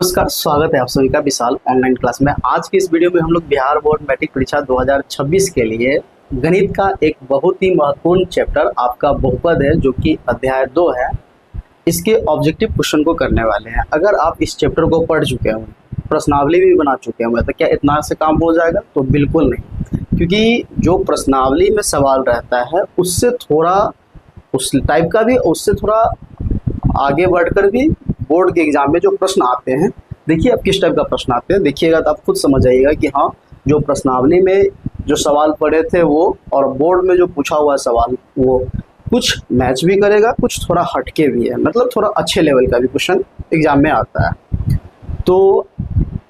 नमस्कार, स्वागत है आप सभी का विशाल ऑनलाइन क्लास में। आज की इस वीडियो में हम लोग बिहार बोर्ड मैट्रिक परीक्षा 2026 के लिए गणित का एक बहुत ही महत्वपूर्ण चैप्टर आपका बहुपद है, जो कि अध्याय 2 है। इसके ऑब्जेक्टिव क्वेश्चन को करने वाले हैं। अगर आप इस चैप्टर को पढ़ चुके हो, प्रश्नावली भी बना चुके हो, तो क्या इतना से काम हो जाएगा? तो बिल्कुल नहीं, क्योंकि जो प्रश्नावली में सवाल रहता है उससे थोड़ा उस टाइप का भी, उससे थोड़ा आगे बढ़कर भी बोर्ड के एग्जाम में जो प्रश्न आते हैं, देखिए अब किस टाइप का प्रश्न आते हैं, देखिएगा तो आप खुद समझ आइएगा कि हाँ, जो प्रश्नावली में जो सवाल पढ़े थे वो और बोर्ड में जो पूछा हुआ सवाल वो कुछ मैच भी करेगा, कुछ थोड़ा हटके भी है, मतलब थोड़ा अच्छे लेवल का भी क्वेश्चन एग्जाम में आता है। तो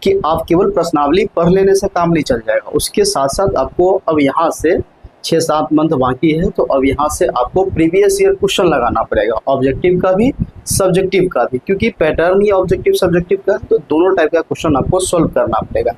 कि आप केवल प्रश्नावली पढ़ लेने से काम नहीं चल जाएगा, उसके साथ साथ आपको अब यहाँ से 6-7 मंथ बाकी है, तो अब यहाँ से आपको प्रीवियस ईयर क्वेश्चन लगाना पड़ेगा, ऑब्जेक्टिव का भी सब्जेक्टिव का भी, क्योंकि पैटर्न ही ऑब्जेक्टिव सब्जेक्टिव का है, तो दोनों टाइप का क्वेश्चन आपको सॉल्व करना पड़ेगा।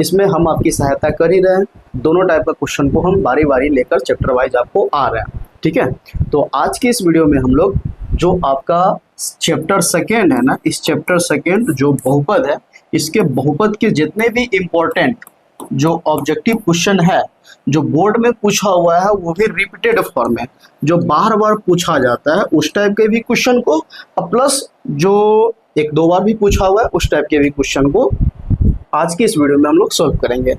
इसमें हम आपकी सहायता कर ही रहे हैं, दोनों टाइप का क्वेश्चन को हम बारी बारी लेकर चैप्टर वाइज आपको आ रहे हैं, ठीक है। तो आज की इस वीडियो में हम लोग जो आपका चैप्टर सेकेंड है ना, इस चैप्टर सेकेंड जो बहुपद है, इसके बहुपद के जितने भी इम्पोर्टेंट जो ऑब्जेक्टिव क्वेश्चन है, जो बोर्ड में पूछा हुआ है, वो भी रिपीटेड फॉर्म में, जो बार बार पूछा जाता है उस टाइप के भी क्वेश्चन को, प्लस जो 1-2 बार भी पूछा हुआ है उस टाइप के भी क्वेश्चन को आज की इस वीडियो में हम लोग सॉल्व करेंगे।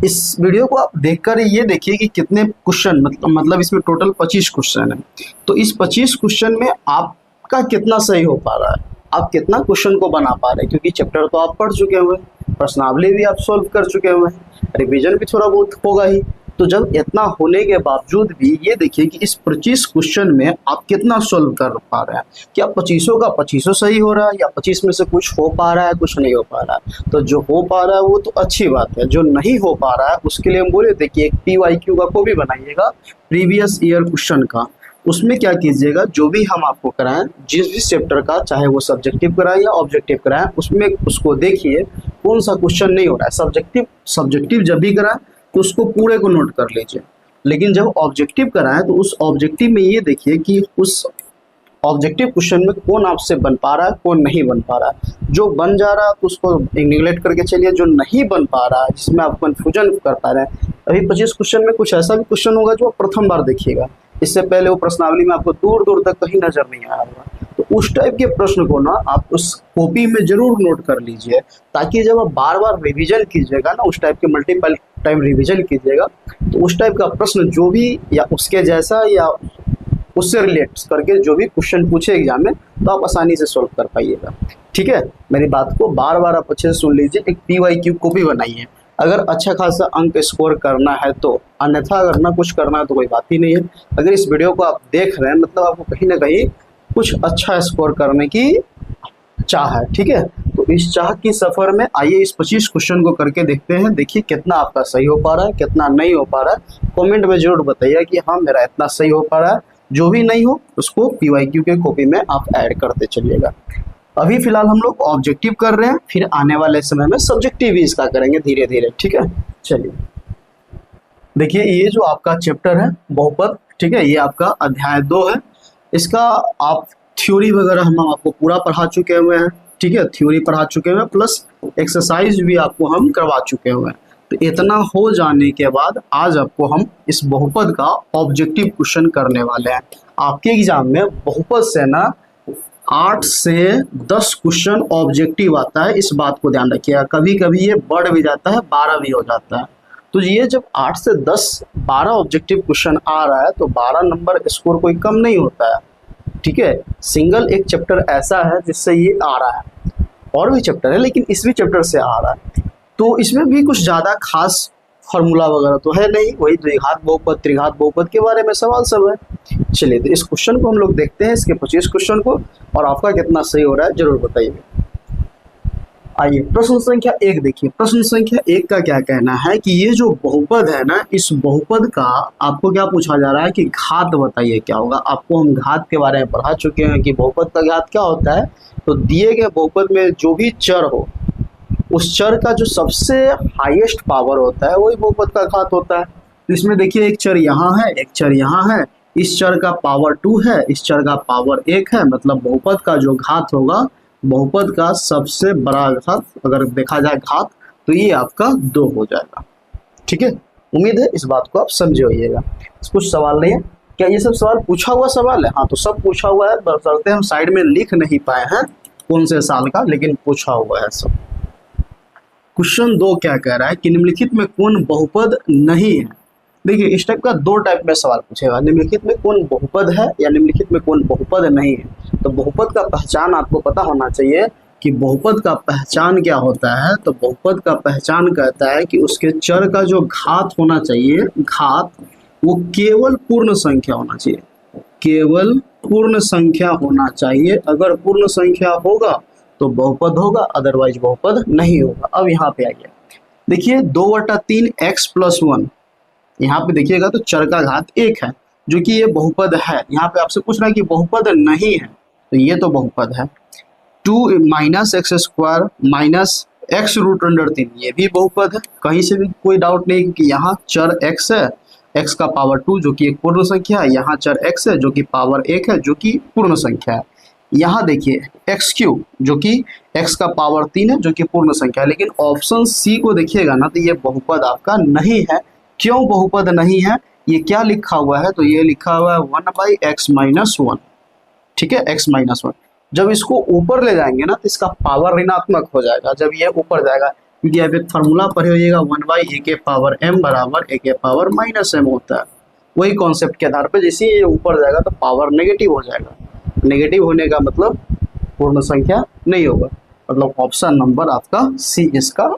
इस वीडियो को आप देखकर ये देखिए कि कितने क्वेश्चन, मतलब इसमें टोटल 25 क्वेश्चन है। तो इस 25 क्वेश्चन में आपका कितना सही हो पा रहा है, आप कितना क्वेश्चन को बना पा रहे हैं, क्योंकि चैप्टर तो आप पढ़ चुके हुए, प्रश्नावली भी आप सॉल्व कर चुके हुए हैं, रिवीजन भी थोड़ा बहुत होगा ही। तो जब इतना होने के बावजूद भी ये देखिए कि इस 25 क्वेश्चन में आप कितना सॉल्व कर पा रहे हैं, क्या 25 का 25 सही हो रहा है, या 25 में से कुछ हो पा रहा है, कुछ नहीं हो पा रहा है। तो जो हो पा रहा है वो तो अच्छी बात है, जो नहीं हो पा रहा है उसके लिए हम बोले थे कि एक PYQ का को भी बनाइएगा, प्रीवियस ईयर क्वेश्चन का। उसमें क्या कीजिएगा, जो भी हम आपको कराएं, जिस भी चैप्टर का, चाहे वो सब्जेक्टिव कराएं या ऑब्जेक्टिव कराएं, उसमें उसको देखिए कौन सा क्वेश्चन नहीं हो रहा है। सब्जेक्टिव जब भी कराएं तो उसको पूरे को नोट कर लीजिए, लेकिन जब ऑब्जेक्टिव कराएं तो उस ऑब्जेक्टिव में ये देखिए कि उस ऑब्जेक्टिव क्वेश्चन में कौन आपसे बन पा रहा है, कौन नहीं बन पा रहा है। जो बन जा रहा है तो उसको निगलेक्ट करके चलिए, जो नहीं बन पा रहा है, जिसमें आप कन्फ्यूजन कर पा रहे हैं, अभी 25 क्वेश्चन में कुछ ऐसा भी क्वेश्चन होगा जो आप प्रथम बार देखिएगा, इससे पहले वो प्रश्नावली में आपको दूर दूर तक कहीं नजर नहीं आया होगा। तो उस टाइप के प्रश्न को ना आप उस कॉपी में जरूर नोट कर लीजिए, ताकि जब आप बार बार रिवीजन कीजिएगा ना, उस टाइप के मल्टीपल टाइम रिवीजन कीजिएगा, तो उस टाइप का प्रश्न जो भी या उसके जैसा या उससे रिलेट करके जो भी क्वेश्चन पूछे एग्जाम में, तो आप आसानी से सॉल्व कर पाइएगा, ठीक है। मेरी बात को बार बार आप अच्छे से सुन लीजिए, एक PYQ को भी बनाइए अगर अच्छा खासा अंक स्कोर करना है तो, अन्यथा अगर ना कुछ करना है तो कोई बात ही नहीं है। अगर इस वीडियो को आप देख रहे हैं, मतलब आपको कहीं ना कहीं कुछ अच्छा स्कोर करने की चाह है, ठीक है। तो इस चाह की सफ़र में आइए इस 25 क्वेश्चन को करके देखते हैं, देखिए कितना आपका सही हो पा रहा है, कितना नहीं हो पा रहा है। कमेंट में जरूर बताइए कि हाँ मेरा इतना सही हो पा रहा है, जो भी नहीं हो उसको PYQ के कॉपी में आप ऐड करते चलिएगा। अभी फिलहाल हम लोग ऑब्जेक्टिव कर रहे हैं, फिर आने वाले समय में सब्जेक्टिव भी इसका करेंगे धीरे धीरे, ठीक है। चलिए देखिए, ये जो आपका चैप्टर है बहुपद, ठीक है, ये आपका अध्याय 2 है। इसका आप थ्योरी वगैरह हम आपको पूरा पढ़ा चुके हुए हैं, ठीक है, थ्योरी पढ़ा चुके हुए हैं, प्लस एक्सरसाइज भी आपको हम करवा चुके हुए हैं। तो इतना हो जाने के बाद आज आपको हम इस बहुपद का ऑब्जेक्टिव क्वेश्चन करने वाले हैं। आपके एग्जाम में बहुपद से ना 8 से 10 क्वेश्चन ऑब्जेक्टिव आता है, इस बात को ध्यान रखिएगा। कभी कभी ये बढ़ भी जाता है, 12 भी हो जाता है। तो ये जब 8 से 10 12 ऑब्जेक्टिव क्वेश्चन आ रहा है तो 12 नंबर स्कोर कोई कम नहीं होता है, ठीक है। सिंगल एक चैप्टर ऐसा है जिससे ये आ रहा है, और भी चैप्टर है लेकिन इस भी चैप्टर से आ रहा है। तो इसमें भी कुछ ज़्यादा खास फार्मूला वगैरह तो है नहीं, वही द्विघात बहुपद, त्रिघात बहुपद के बारे में सवाल सब है। चलिए तो इस क्वेश्चन को हम लोग देखते हैं, इसके 25 क्वेश्चन को, और आपका कितना सही हो रहा है जरूर बताइए। आइए प्रश्न संख्या 1 देखिए। प्रश्न संख्या 1 का क्या कहना है कि ये जो बहुपद है ना, इस बहुपद का आपको क्या पूछा जा रहा है कि घात बताइए क्या होगा। आपको हम घात के बारे में पढ़ा चुके हैं कि बहुपद का घात क्या होता है। तो दिए गए बहुपद में जो भी चर हो, उस चर का जो सबसे हाईएस्ट पावर होता है वही बहुपद का घात होता है। तो इसमें देखिए एक चर यहाँ है, एक चर यहाँ है, इस चर का पावर 2 है, इस चर का पावर 1 है, मतलब बहुपद का जो घात होगा बहुपद का सबसे बड़ा घात अगर देखा जाए घात तो ये आपका 2 हो जाएगा। ठीक है, उम्मीद है इस बात को आप समझे होइएगा। कुछ सवाल नहीं है क्या? ये सब सवाल पूछा हुआ सवाल है? हाँ, तो सब पूछा हुआ है, बशर्ते हम साइड में लिख नहीं पाए हैं कौन से साल का, लेकिन पूछा हुआ है सब। क्वेश्चन 2 क्या कह रहा है कि निम्नलिखित में कौन बहुपद नहीं है। देखिए, इस टाइप का 2 टाइप में सवाल पूछेगा, निम्नलिखित में कौन बहुपद है या निम्नलिखित में कौन बहुपद नहीं है। तो बहुपद का पहचान आपको पता होना चाहिए कि बहुपद का पहचान क्या होता है। तो बहुपद का पहचान कहता है कि उसके चर का जो घात होना चाहिए, घात वो केवल पूर्ण संख्या होना चाहिए, केवल पूर्ण संख्या होना चाहिए। अगर पूर्ण संख्या होगा तो बहुपद होगा, अदरवाइज बहुपद नहीं होगा। अब यहाँ पे आइए, देखिए 2/3 x + 1, यहाँ पे देखिएगा तो चर का घात 1 है जो कि ये बहुपद है। यहाँ पे आपसे पूछ रहा है कि बहुपद नहीं है, तो ये तो बहुपद है। 2 - x² - x√3 ये भी बहुपद है, कहीं से भी कोई डाउट नहीं, क्योंकि यहाँ चर x है, x का पावर 2 जो कि एक पूर्ण संख्या है, यहाँ चर x है जो कि पावर 1 है जो कि पूर्ण संख्या है। यहाँ देखिए x³ जो कि x का पावर 3 है जो कि पूर्ण संख्या है। लेकिन ऑप्शन सी को देखिएगा ना तो ये बहुपद आपका नहीं है। क्यों बहुपद नहीं है? ये क्या लिखा हुआ है? तो ये लिखा हुआ है 1/x - 1। ठीक है, x - 1 जब इसको ऊपर ले जाएंगे ना तो इसका पावर ऋणात्मक हो जाएगा जब ये ऊपर जाएगा, क्योंकि यहाँ पे फॉर्मूला पढ़े होइएगा 1/a⁻m = a⁻−m होता है। वही कॉन्सेप्ट के आधार पे जैसे ये ऊपर जाएगा तो पावर नेगेटिव हो जाएगा। नेगेटिव होने का मतलब पूर्ण संख्या नहीं होगा। मतलब ऑप्शन नंबर आपका सी इसका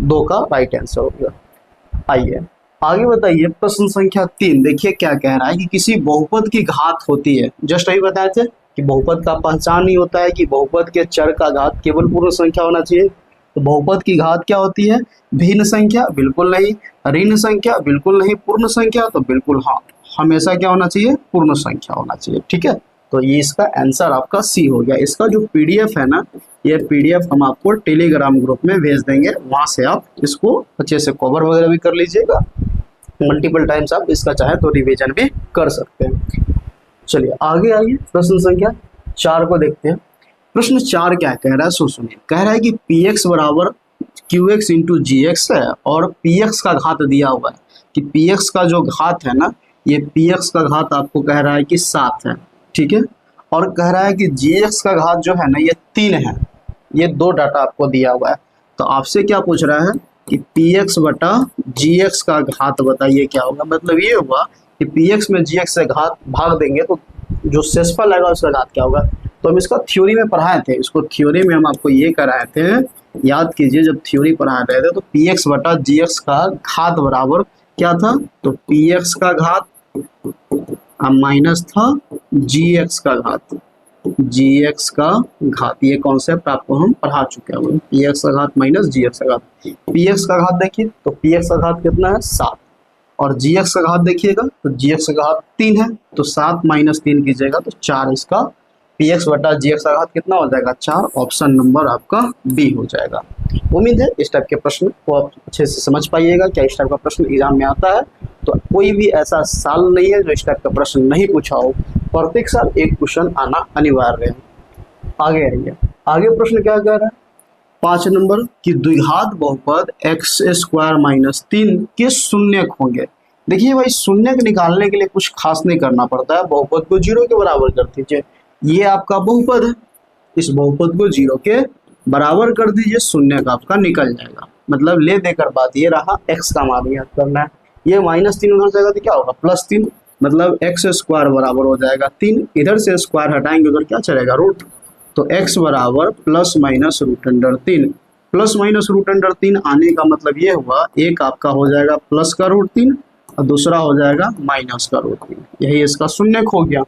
2 का राइट आंसर होगा। आइए आगे बताइए, प्रश्न संख्या 3 देखिए क्या कह रहा है कि किसी बहुपद की घात होती है। जस्ट अभी बताए थे कि बहुपद का पहचान ही होता है कि बहुपद के चर का घात केवल पूर्ण संख्या होना चाहिए। तो बहुपद की घात क्या होती है? भिन्न संख्या? बिल्कुल नहीं। ऋण संख्या? बिल्कुल नहीं। पूर्ण संख्या? तो बिल्कुल हाँ, हमेशा क्या होना चाहिए? पूर्ण संख्या होना चाहिए। ठीक है, तो ये इसका आंसर आपका सी हो गया। इसका जो पीडीएफ है ना, ये पीडीएफ हम आपको टेलीग्राम ग्रुप में भेज देंगे, वहां से आप इसको अच्छे से कवर वगैरह भी कर लीजिएगा। मल्टीपल टाइम्स आप इसका चाहे तो रिवीजन भी कर सकते हैं। चलिए आगे आइए, प्रश्न संख्या 4 को देखते हैं। प्रश्न 4 क्या कह रहा है सो सुनिए। कह रहा है कि px = qx × gx है और px का घात दिया हुआ है कि px का जो घात है ना, ये px का घात आपको कह रहा है कि 7 है। ठीक है, और कह रहा है कि gx का घात जो है ना ये 3 है। ये 2 डाटा आपको दिया हुआ है। तो आपसे क्या पूछ रहा है कि px/gx का घात बताइए क्या होगा। मतलब ये होगा कि px में gx से घात भाग देंगे तो जो शेषफल आएगा उसका घात क्या होगा। तो हम इसका थ्योरी में पढ़ाए थे, इसको थ्योरी में हम आपको ये कराए थे, याद कीजिए जब थ्योरी पढ़ा रहे थे तो px/gx का घात बराबर क्या था? तो px का घात माइनस था gx का घात, gx का घात। ये कॉन्सेप्ट आपको हम पढ़ा चुके हैं। px का घात माइनस gx का घात। px का घात देखिए तो px का घात कितना है? 7। और gx का घात देखिएगा तो gx का घात 3 है, तो 7 - 3 कीजिएगा तो 4। इसका px/gx का घात कितना हो जाएगा? 4। ऑप्शन नंबर आपका बी हो जाएगा। उम्मीद है इस टाइप के प्रश्न को आप अच्छे से समझ पाइएगा। क्या इस टाइप का प्रश्न एग्जाम में आता है? तो कोई भी ऐसा साल नहीं है जो इस टाइप का प्रश्न नहीं पूछा हो। प्रत्येक साल एक क्वेश्चन आना अनिवार्य है। आगे आइए, आगे प्रश्न क्या कह रहा है? 5 नंबर कि द्विघात बहुपद x² - 3 के शून्यक होंगे। देखिए भाई, शून्यक निकालने के लिए कुछ खास नहीं करना पड़ता है, बहुपद को 0 के बराबर कर दीजिए। ये आपका बहुपद है, इस बहुपद को 0 के बराबर कर दीजिए, शून्यक आपका निकल जाएगा। मतलब ले देकर बात ये रहा, x का मान याद करना है। ये -3 उधर जाएगा तो क्या होगा? +3। मतलब x² बराबर हो जाएगा 3। इधर से स्क्वायर हटाएंगे उधर क्या चलेगा? रूट। तो x बराबर ±√3। ±√3 आने का मतलब ये हुआ, एक आपका हो जाएगा प्लस का √3 और दूसरा हो जाएगा माइनस का √3। यही इसका शून्यक हो गया।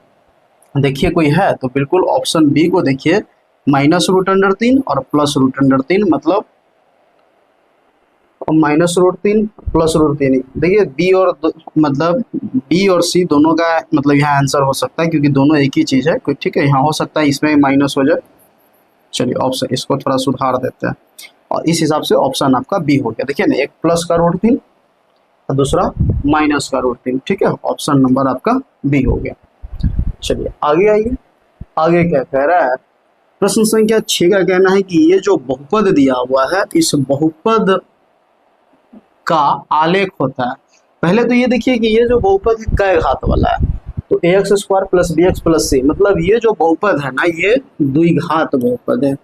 देखिए कोई है तो बिल्कुल ऑप्शन बी को देखिए, -√3 और +√3। मतलब -√3 +√3। देखिए बी और मतलब बी और सी दोनों का मतलब यहाँ आंसर हो सकता है, क्योंकि दोनों एक ही चीज़ है। ठीक है, यहाँ हो सकता है इसमें माइनस हो जाए। चलिए ऑप्शन इसको थोड़ा सुधार देते हैं और इस हिसाब से ऑप्शन आपका बी हो गया। देखिए ना, एक प्लस का √3 और दूसरा माइनस का √3। ठीक है, ऑप्शन नंबर आपका बी हो गया। चलिए आगे आइए, आगे क्या कह रहा है प्रश्न संख्या 6 का कहना है कि ये जो बहुपद दिया हुआ है इस बहुपद का आलेख होता है। पहले तो ये देखिए कि ये जो बहुपद है कै घात वाला है, तो ax square plus b x plus c, मतलब ये जो बहुपद है ना ये द्विघात बहुपद है,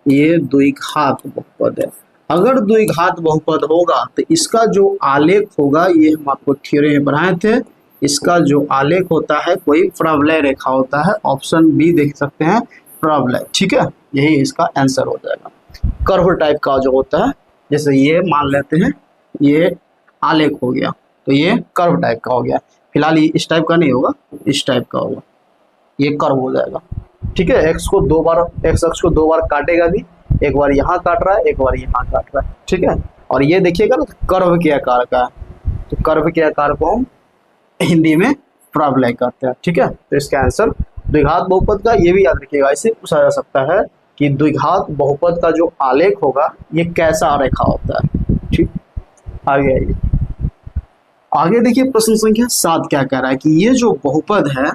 ये द्विघात बहुपद है। अगर द्विघात बहुपद होगा तो इसका जो आलेख होगा, ये हम आपको थ्योरी में पढ़ाए थे, इसका जो आलेख होता है कोई प्रवलय रेखा होता है। ऑप्शन बी देख सकते हैं, प्रवलय, ठीक है, यही इसका आंसर हो जाएगा। कर्व टाइप का जो होता है, जैसे ये मान लेते हैं ये आलेख हो गया, तो ये कर्व टाइप का हो गया। फिलहाल ये इस टाइप का नहीं होगा, इस टाइप का होगा, ये कर्व हो जाएगा, ठीक है। एक्स को दो बार, एक्स अक्ष को दो बार काटेगा भी, एक बार यहाँ काट रहा है, एक बार यहाँ काट रहा है, ठीक है। और ये देखिएगा ना कर्व के आकार का है, तो कर्व के आकार को हम हिंदी में प्रवलय कहते हैं, ठीक है। तो इसका आंसर द्विघात बहुपद का, ये भी याद रखिएगा, ऐसे पूछा जा सकता है कि द्विघात बहुपद का जो आलेख होगा ये कैसा रेखा होता है, ठीक। आगे आइए, आगे देखिए प्रश्न संख्या 7 क्या कह रहा है कि ये जो बहुपद है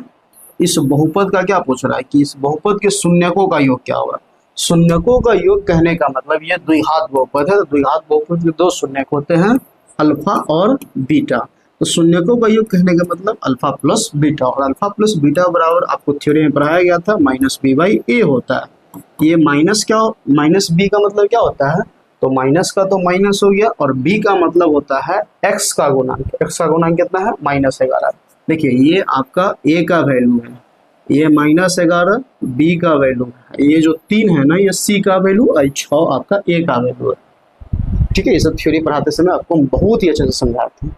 इस बहुपद का क्या पूछ रहा है कि इस बहुपद के शून्यकों का योग क्या होगा। शून्यकों का योग कहने का मतलब ये द्विघात बहुपद है, तो द्विघात बहुपद के दो शून्यक होते हैं, अल्फा और बीटा। तो शून्यकों का योग कहने का मतलब अल्फा प्लस बीटा, और अल्फा प्लस बीटा बराबर आपको थ्योरी में पढ़ाया गया था माइनस बी बाई ए होता है। ये माइनस क्या, माइनस बी का मतलब क्या होता है, तो माइनस का तो माइनस हो गया, और बी का मतलब होता है एक्स का गुणांक। एक्स का गुणांक कितना है, -11। देखिए ये आपका ए का वैल्यू है, ये -11 बी का वैल्यू है, ये जो 3 है ना ये सी का वैल्यू, और 6 आपका ए का वैल्यू है, ठीक है। ये सब थ्योरी पढ़ाते समय आपको बहुत ही अच्छे से समझाते हैं।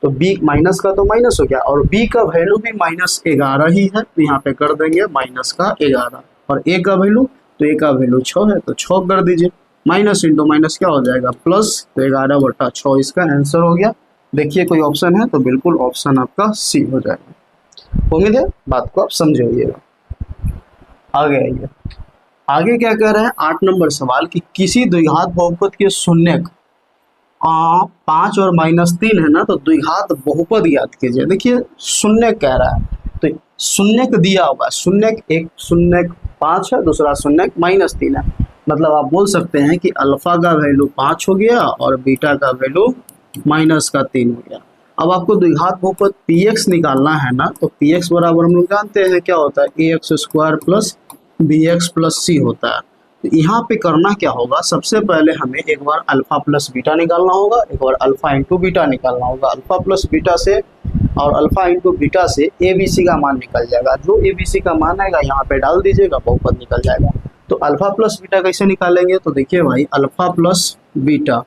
तो बी माइनस का तो माइनस हो गया, और बी का वैल्यू भी -11 ही है, तो यहाँ पे कर देंगे -11, और ए का वैल्यू, तो ए का वैल्यू 6 है तो 6 कर दीजिए, माइनस इंटू माइनस क्या हो जाएगा प्लस, तो 11/6 इसका आंसर हो गया। देखिए कोई ऑप्शन है तो बिल्कुल ऑप्शन आपका सी हो जाएगा। उम्मीद है बात को आप समझ होइएगा। आगे आइए, आगे क्या कह रहे हैं 8 नंबर सवाल कि किसी द्विघात बहुपद के शून्यक 5 और -3 है ना, तो द्विघात बहुपद याद कीजिए। देखिए शून्यक कह रहा है, तो शून्यक दिया हुआ है, शून्यक एक शून्यक 5 है, दूसरा शून्यक -3 है, मतलब आप बोल सकते हैं कि अल्फा का वैल्यू 5 हो गया और बीटा का वैल्यू -3 हो गया। अब आपको द्विघात बहुपद px निकालना है ना, तो px बराबर हम लोग जानते हैं क्या होता है, ax square plus bx plus c होता है। तो यहाँ पे करना क्या होगा, सबसे पहले हमें एक बार अल्फा प्लस बीटा निकालना होगा, एक बार अल्फा इंटू बीटा निकालना होगा। अल्फा प्लस बीटा से और अल्फा इंटू बीटा से ABC का मान निकल जाएगा, जो ABC का मान आएगा यहाँ पे डाल दीजिएगा, बहुपद निकल जाएगा। तो अल्फा प्लस बीटा कैसे निकालेंगे, तो देखिए भाई अल्फा प्लस बीटा,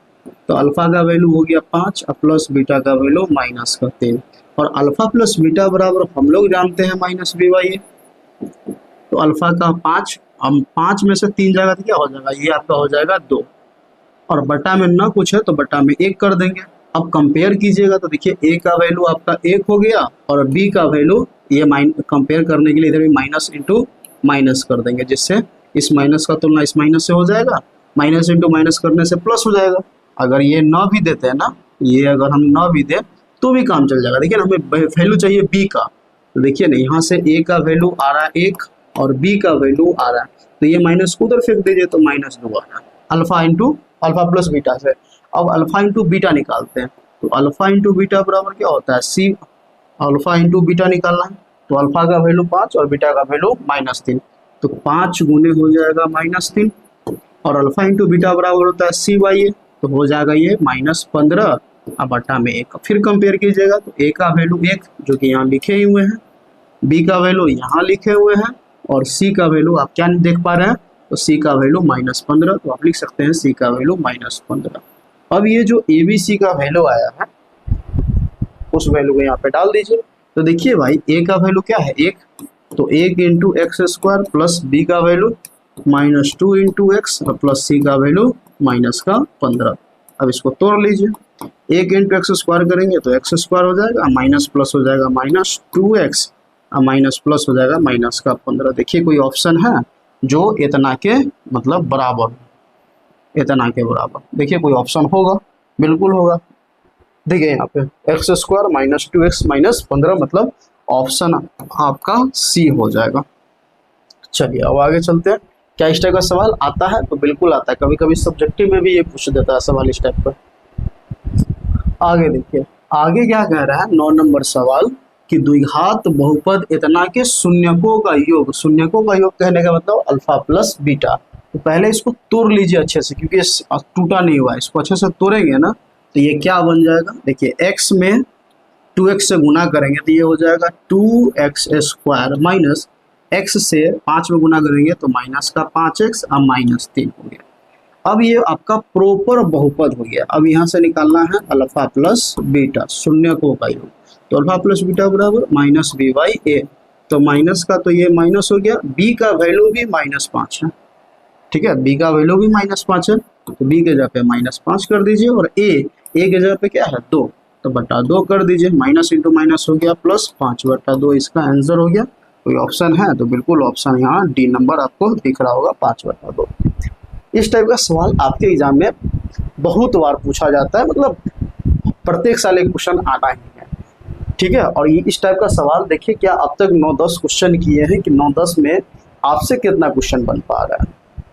तो अल्फा का वैल्यू हो गया 5 और प्लस बीटा का वैल्यू -3, और अल्फा प्लस बीटा बराबर हम लोग जानते हैं -b/a। तो अल्फा का 5, हम 5 में से 3 जाएगा तो क्या हो जाएगा, ये आपका हो जाएगा 2, और बटा में ना कुछ है तो बटा में 1 कर देंगे। अब कंपेयर कीजिएगा तो देखिए a का वैल्यू आपका 1 हो गया, और b का वैल्यू ये कंपेयर करने के लिए इधर भी माइनस इंटू माइनस कर देंगे, जिससे इस माइनस का तुलना इस माइनस से हो जाएगा, माइनस इंटू माइनस करने से प्लस हो जाएगा। अगर ये 9 भी देते हैं ना, ये अगर हम 9 भी दें तो भी काम चल जाएगा। देखिए ना हमें वैल्यू चाहिए b का, तो देखिए ना यहाँ से a का वैल्यू आ रहा है 1 और b का वैल्यू आ रहा है, तो ये माइनस को उधर फेंक दीजिए तो -2 आ रहा है, alpha into alpha plus beta से। अब अल्फा इंटू बीटा निकालते हैं, तो अल्फा इंटू बीटा बराबर क्या होता है c, अल्फा इंटू बीटा निकालना है, तो अल्फा का वैल्यू 5 और बीटा का वैल्यू -3, तो 5 गुने हो जाएगा -3, और अल्फा इंटू बीटा बराबर होता है c/a, तो हो जाएगा ये -15 अब बटा में 1। फिर कंपेयर कीजिएगा तो a का वैल्यू 1 जो कि यहाँ लिखे ही हुए हैं, b का वैल्यू यहाँ लिखे हुए हैं, और c का वैल्यू आप क्या देख पा रहे हैं, तो c का वैल्यू -15, तो आप लिख सकते हैं c का वैल्यू -15। अब ये जो ABC का वैल्यू आया है उस वैल्यू को यहाँ पे डाल दीजिए, तो देखिए भाई a का वैल्यू क्या है 1, तो 1 into x square plus b का वैल्यू -2 इंटू एक्स और प्लस c का वैल्यू -15। अब इसको तोड़ लीजिए, 1 इंटू एक्स स्क्वायर करेंगे तो एक्स स्क्वायर हो जाएगा, माइनस प्लस हो जाएगा -2x और माइनस प्लस हो जाएगा -15। देखिए कोई ऑप्शन है जो इतना के मतलब बराबर, इतना के बराबर, देखिए कोई ऑप्शन होगा, बिल्कुल होगा। देखिए यहाँ पे एक्स स्क्वायर -2x -15 मतलब ऑप्शन आपका सी हो जाएगा। चलिए अब आगे चलते हैं, क्या इस टाइप का सवाल आता है? तो बिल्कुल आता है, कभी कभी सब्जेक्टिव में भी ये पूछ देता है सवाल इस टाइप का। आगे देखिए, आगे क्या कह रहा है 9 नंबर सवाल कि द्विघात बहुपद इतना के शून्यकों का योग, शून्यकों का योग कहने का मतलब अल्फा प्लस बीटा। तो पहले इसको तोड़ लीजिए अच्छे से, क्योंकि टूटा नहीं हुआ है, इसको अच्छे से तोड़ेंगे ना तो ये क्या बन जाएगा, देखिए x में 2x से गुना करेंगे तो ये हो जाएगा 2x² माइनस x से 5 में गुना करेंगे तो माइनस का 5x और -3 हो गया। अब ये आपका प्रॉपर बहुपद हो गया। अब यहाँ से निकालना है अल्फा प्लस बीटा, शून्यकों का योग। तो अल्फा प्लस बीटा बराबर -b/a, तो माइनस का तो ये माइनस हो गया, b का वैल्यू भी -5 है, ठीक है, b का वैल्यू भी -5 है, तो b के जगह पे -5 कर दीजिए और a के जगह पे क्या है 2, तो बटा 2 कर दीजिए, माइनस इंटू माइनस हो गया प्लस 5/2 इसका आंसर हो गया। कोई ऑप्शन है तो बिल्कुल ऑप्शन यहाँ डी नंबर आपको दिख रहा होगा 5/2। इस टाइप का सवाल आपके एग्जाम में बहुत बार पूछा जाता है, मतलब प्रत्येक साल एक क्वेश्चन आना ही है, ठीक है। और ये इस टाइप का सवाल देखिए, क्या अब तक 9-10 क्वेश्चन किए हैं कि 9-10 में आपसे कितना क्वेश्चन बन पा रहा है।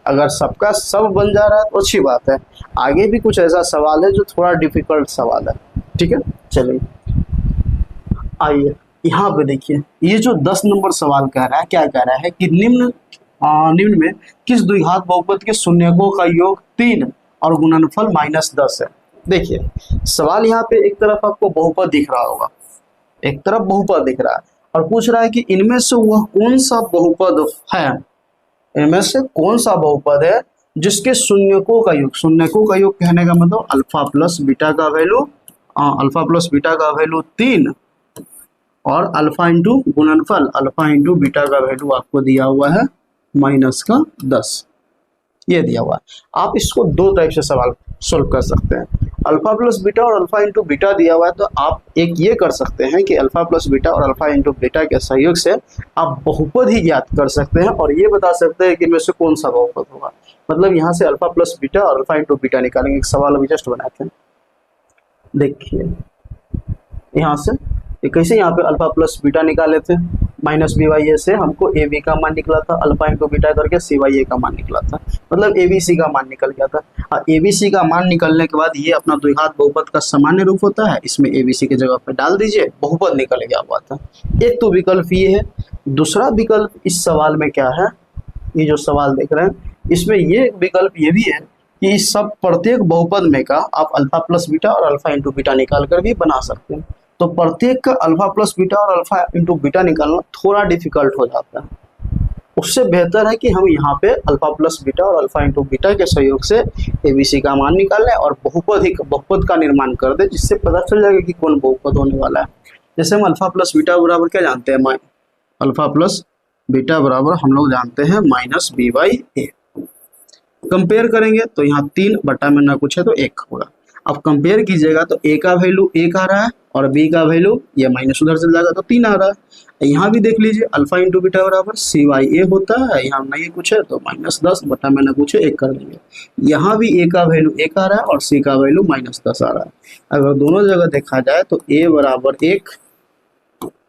अगर सबका सब बन जा रहा है तो अच्छी बात है, आगे भी कुछ ऐसा सवाल है जो थोड़ा डिफिकल्ट सवाल है, ठीक है। चलिए आइए यहाँ पे देखिए, ये जो 10 नंबर सवाल कह रहा है, क्या कह रहा है कि निम्न में किस द्विघात बहुपद के शून्यकों का योग 3 और गुणनफल -10 है। देखिए सवाल यहाँ पे एक तरफ आपको बहुपद दिख रहा होगा, एक तरफ बहुपद दिख रहा है और पूछ रहा है कि इनमें से वह कौन सा बहुपद है, इनमें से कौन सा बहुपद है जिसके शून्यकों का योग, शून्यकों का योग कहने का मतलब अल्फा प्लस बीटा का वैल्यू 3 और अल्फा इंटू गुणनफल अल्फा इंटू बीटा का वैल्यू आपको दिया हुआ है -10, ये दिया हुआ है। आप इसको दो टाइप से सवाल सोल्व कर सकते हैं, अल्फा प्लस बीटा और अल्फा इंटू बीटा दिया हुआ है तो आप एक ये कर सकते हैं कि अल्फा प्लस बीटा और अल्फा इंटू बीटा के सहयोग से आप बहुपद ही ज्ञात कर सकते हैं और ये बता सकते हैं कि इनमें से कौन सा बहुपद होगा। मतलब यहाँ से अल्फा प्लस बीटा और अल्फा इंटू बीटा निकालेंगे। एक सवाल अभी जस्ट बनाए थे, देखिए यहाँ से कैसे यहाँ पे अल्फा प्लस बीटा निकाले थे, -b/a से हमको ab का मान निकला था, अल्फा इंटू बीटा करके c/a का मान निकला था, मतलब abc का मान निकल गया था। abc का मान निकलने के बाद ये अपना द्विघात बहुपद का सामान्य रूप होता है, इसमें abc की जगह पे डाल दीजिए, बहुपद निकल गया हुआ था। एक तो विकल्प ये है, दूसरा विकल्प इस सवाल में क्या है, ये जो सवाल देख रहे हैं इसमें ये विकल्प ये भी है कि इस सब प्रत्येक बहुपद में का आप अल्फा प्लस बीटा और अल्फा इंटू बीटा निकाल कर भी बना सकते हैं। तो प्रत्येक का अल्फा प्लस बीटा और अल्फा इंटू बीटा निकालना थोड़ा डिफिकल्ट हो जाता है, उससे बेहतर है कि हम यहाँ पे अल्फा प्लस बीटा और अल्फा इंटू बीटा के सहयोग से एबीसी का मान निकाल लें और बहुपद का निर्माण कर दें, जिससे पता चल जाएगा कि कौन बहुपद होने वाला है। जैसे हम अल्फा प्लस बीटा बराबर क्या जानते हैं, अल्फा प्लस बीटा बराबर हम लोग जानते हैं -b/a। कंपेयर करेंगे तो यहाँ 3 बटा में ना कुछ है तो 1 होगा। अब कंपेयर कीजिएगा तो a का वैल्यू 1 आ रहा है और b का वैल्यू ये माइनस उधर चल जाएगा तो 3 आ रहा है। यहाँ भी देख लीजिए अल्फा इंटू बीटा बराबर c/a होता है, यहाँ नहीं कुछ है तो -10 बटा में ना कुछ है 1 कर देंगे। यहाँ भी a का वैल्यू 1 आ रहा है और c का वैल्यू -10 आ रहा है। अगर दोनों जगह देखा जाए तो a बराबर 1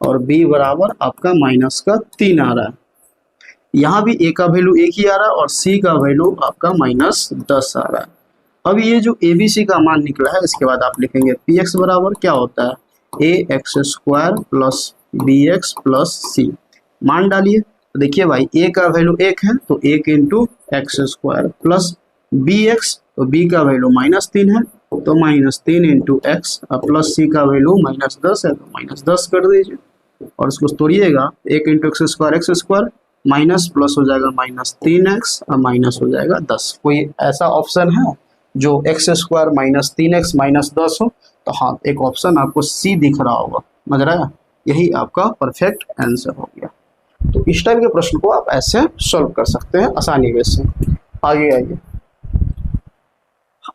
और b बराबर आपका -3 आ रहा है। यहाँ भी a का वैल्यू 1 ही आ रहा है और c का वैल्यू आपका -10 आ रहा है। अब ये जो ABC का मान निकला है इसके बाद आप लिखेंगे px बराबर क्या होता है ax² plus bx plus c। मान डालिए तो देखिए भाई a का वैल्यू 1 है तो 1 इंटू x² प्लस bx, तो b का वैल्यू -3 है तो -3 इंटू x प्लस c का वैल्यू -10 है तो -10 कर दीजिए और इसको तोड़िएगा 1 इंटू x² माइनस प्लस हो जाएगा -3x और माइनस हो जाएगा 10। कोई ऐसा ऑप्शन है जो x² -3x -10 हो, तो हाँ एक ऑप्शन आपको C दिख रहा होगा, समझ रहा है, यही आपका परफेक्ट आंसर हो गया। तो इस टाइप के प्रश्न को आप ऐसे सॉल्व कर सकते हैं आसानी से। आगे आइए,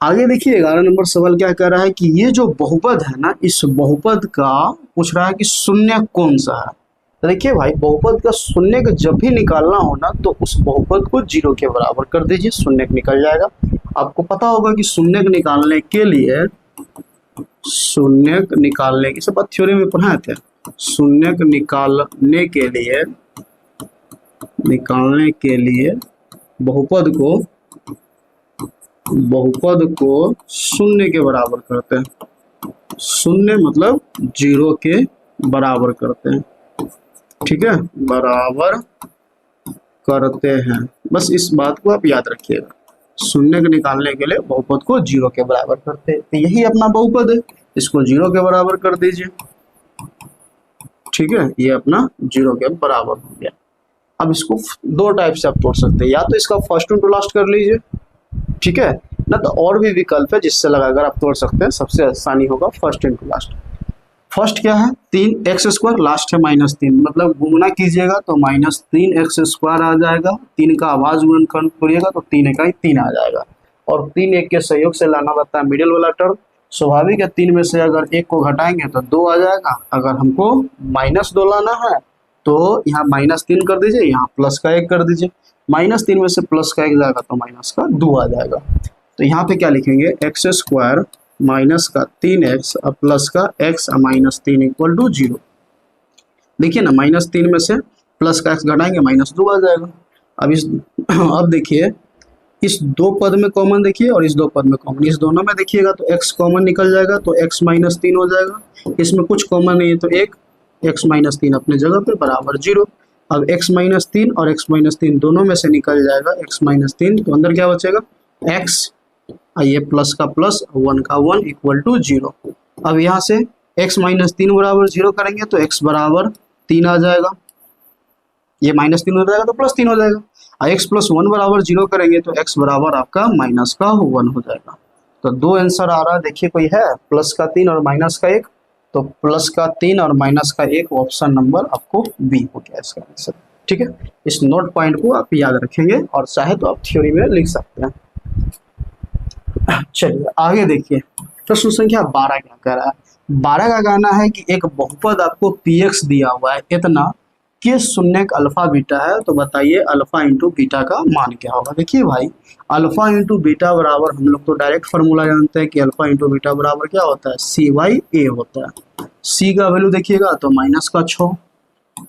आगे देखिए 11 नंबर सवाल क्या कह रहा है कि ये जो बहुपद है ना, इस बहुपद का पूछ रहा है कि शून्य कौन सा है। तो देखिए भाई बहुपद का शून्य का जब भी निकालना हो ना तो उस बहुपद को 0 के बराबर कर दीजिए, शून्य निकल जाएगा। आपको पता होगा कि शून्य निकालने के लिए सब बात थ्योरी में पढ़ाए थे, शून्य निकालने के लिए बहुपद को शून्य के बराबर करते हैं। शून्य मतलब 0 के बराबर करते हैं, ठीक है, बराबर करते हैं। बस इस बात को आप याद रखिएगा, शून्य को निकालने के लिए बहुपद को 0 के बराबर करते हैं। तो यही अपना बहुपद है, इसको 0 के बराबर कर दीजिए, ठीक है, ये अपना 0 के बराबर हो गया। अब इसको दो टाइप से आप तोड़ सकते हैं, या तो इसका फर्स्ट इंटू लास्ट कर लीजिए, ठीक है ना, तो और भी विकल्प है जिससे लगाकर आप तोड़ सकते हैं। सबसे आसानी होगा फर्स्ट इंटू लास्ट। फर्स्ट क्या है, 3x², लास्ट है -3, मतलब गुणा कीजिएगा तो -3x² आ जाएगा। 3 का आवाज गुणनखंड करिएगा तो 3 इकाई 3 आ जाएगा, और 3 1 के सहयोग से लाना रहता है मिडिल वाला टर्म। स्वाभाविक है, 3 में से अगर 1 को घटाएंगे तो 2 आ जाएगा। अगर हमको -2 लाना है तो यहाँ -3 कर दीजिए, यहाँ प्लस का 1 कर दीजिए। -3 में से प्लस का 1 जाएगा तो माइनस का 2 आ जाएगा। तो यहाँ पे क्या लिखेंगे, x² माइनस का 3x और प्लस का x -3 इक्वल टू 0। देखिए ना, -3 में से प्लस का x घटाएंगे -2 आ जाएगा। अब देखिए, इस दो पद में कॉमन देखिए और इस दो पद में कॉमन, इस दोनों में देखिएगा तो x कॉमन निकल जाएगा तो x -3 हो जाएगा। इसमें कुछ कॉमन नहीं है तो 1, x -3 अपने जगह पे बराबर 0। अब x -3 और x -3 दोनों में से निकल जाएगा x -3, तो अंदर क्या बचेगा, x, ये प्लस का प्लस 1 का 1 इक्वल टू 0। अब यहाँ से x -3 बराबर 0 करेंगे तो x बराबर 3 आ जाएगा, ये -3 हो जाएगा तो +3 हो जाएगा। और x + 1 बराबर 0 करेंगे तो x बराबर आपका -1 हो जाएगा। तो दो आंसर आ रहा है, देखिए कोई है +3 और -1, तो +3 और -1 ऑप्शन नंबर आपको बी हो गया इसका आंसर, ठीक है। इस नोट पॉइंट को आप याद रखेंगे और चाहे तो आप थ्योरी में लिख सकते हैं। चलिए आगे देखिए, प्रश्न संख्या 12 क्या कह रहा है। 12 का कहना है कि एक बहुपद आपको px दिया हुआ है इतना कि शून्य अल्फा बीटा है, तो बताइए अल्फा इंटू बीटा का मान क्या होगा। देखिए भाई, अल्फा इंटू बीटा बराबर, हम लोग तो डायरेक्ट फार्मूला जानते हैं कि अल्फा इंटू बीटा बराबर क्या होता है, c/a होता है। c का वैल्यू देखिएगा तो -6,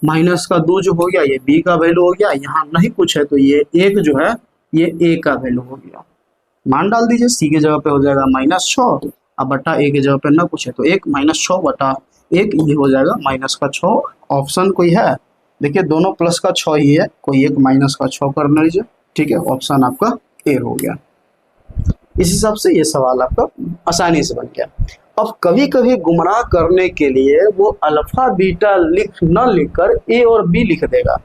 -2 जो हो गया ये b का वैल्यू हो गया, यहाँ नहीं कुछ है तो ये 1 जो है ये a का वैल्यू हो गया। मान डाल दीजिए, c के जगह पे हो जाएगा -6 अब बटा a के जगह पे ना कुछ है तो 1 -6 बटा 1 ये हो जाएगा -6। ऑप्शन कोई है, देखिए दोनों प्लस का 6 ही है, कोई एक -6 कर लीजिए, ठीक है, ऑप्शन आपका ए हो गया। इस हिसाब से ये सवाल आपका आसानी से बन गया। अब कभी कभी गुमराह करने के लिए वो अल्फा बीटा न लिखकर ए और बी लिख देगा,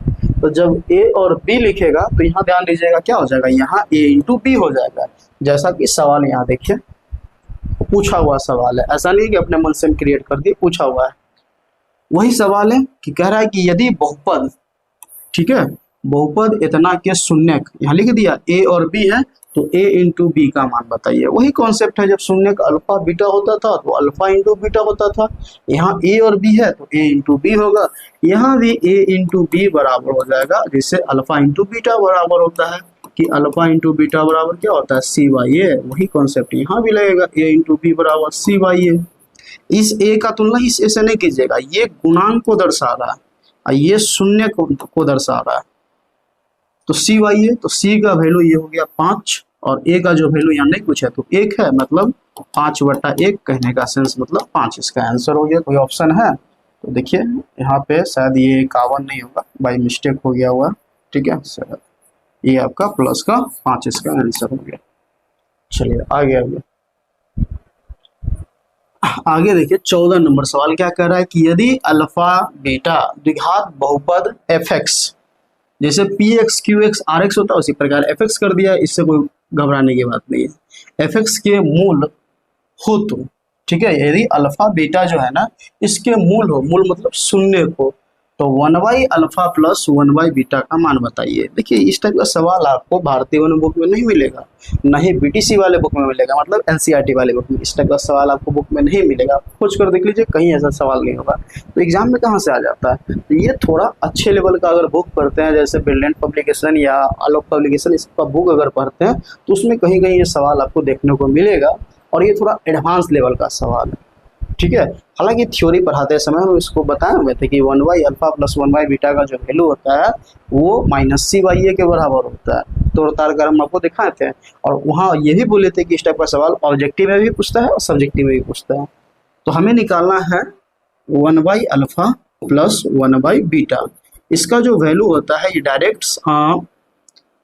तो जब ए और बी लिखेगा तो यहाँ ध्यान दीजिएगा क्या हो जाएगा, यहाँ a इंटू बी हो जाएगा। जैसा कि सवाल यहाँ देखिए, पूछा हुआ सवाल है, ऐसा नहीं कि अपने मन से क्रिएट कर दिए, पूछा हुआ है। वही सवाल है कि कह रहा है कि यदि बहुपद, ठीक है, बहुपद इतना के शून्य, यहाँ लिख दिया a और b है तो a इंटू बी का मान बताइए। वही कॉन्सेप्ट है, जब शून्य का अल्फा बीटा होता था तो अल्फा इंटू बीटा होता था। यहाँ a और b है तो a इंटू बी होगा, यहाँ भी a इंटू बी बराबर हो जाएगा, जिससे अल्फा इंटू बीटा बराबर होता है कि अल्फा इंटू बीटा बराबर क्या होता है, c/a। वही कॉन्सेप्ट यहाँ भी लगेगा, a इंटू बी बराबर c/a। इस a का तुलना इस a से नहीं कीजिएगा, ये गुणांक को दर्शा रहा है और ये शून्य को दर्शा रहा है, तो c/a, तो c का वैल्यू ये हो गया 5 और a का जो वैल्यू यहाँ नहीं कुछ है तो 1 है, मतलब 5/1 कहने का सेंस मतलब 5 इसका आंसर हो गया। कोई ऑप्शन है तो देखिए यहाँ पे शायद ये 51 नहीं होगा, बाई मिस्टेक हो गया हुआ, ठीक है, सर ये आपका प्लस का 5 इसका आंसर हो गया। चलिए आगे देखिए 14 नंबर सवाल क्या कह रहा है कि यदि अल्फा बीटा द्विघात बहुपद fx, जैसे px qx rx होता है उसी प्रकार fx कर दिया, इससे कोई घबराने की बात नहीं है। fx के मूल हो तो, ठीक है, यदि अल्फा बीटा जो है ना इसके मूल हो, मूल मतलब शून्य हो, तो 1/अल्फा प्लस 1/बीटा का मान बताइए। देखिए इस टाइप का सवाल आपको भारतीय वन बुक में नहीं मिलेगा, न ही बीटीसी वाले बुक में मिलेगा, मतलब एनसीईआरटी वाले बुक में इस टाइप का सवाल आपको बुक में नहीं मिलेगा। आप खोज कर देख लीजिए, कहीं ऐसा सवाल नहीं होगा। तो एग्जाम में कहाँ से आ जाता है, तो ये थोड़ा अच्छे लेवल का अगर बुक पढ़ते हैं, जैसे ब्रिलियंट पब्लिकेशन या आलोक पब्लिकेशन, इसका बुक अगर पढ़ते हैं तो उसमें कहीं कहीं ये सवाल आपको देखने को मिलेगा, और ये थोड़ा एडवांस लेवल का सवाल है, ठीक है। हालांकि थ्योरी पढ़ाते समय हम इसको बताए हुए थे कि 1/अल्फा प्लस 1/बीटा का जो वैल्यू होता है वो -c/a के बराबर होता है। तोड़ ताड़ कर हम आपको दिखाए थे, और वहाँ ये भी बोले थे कि इस टाइप का सवाल ऑब्जेक्टिव में भी पूछता है और सब्जेक्टिव में भी पूछता है। तो हमें निकालना है 1/अल्फा प्लस 1/बीटा। इसका जो वैल्यू होता है ये डायरेक्ट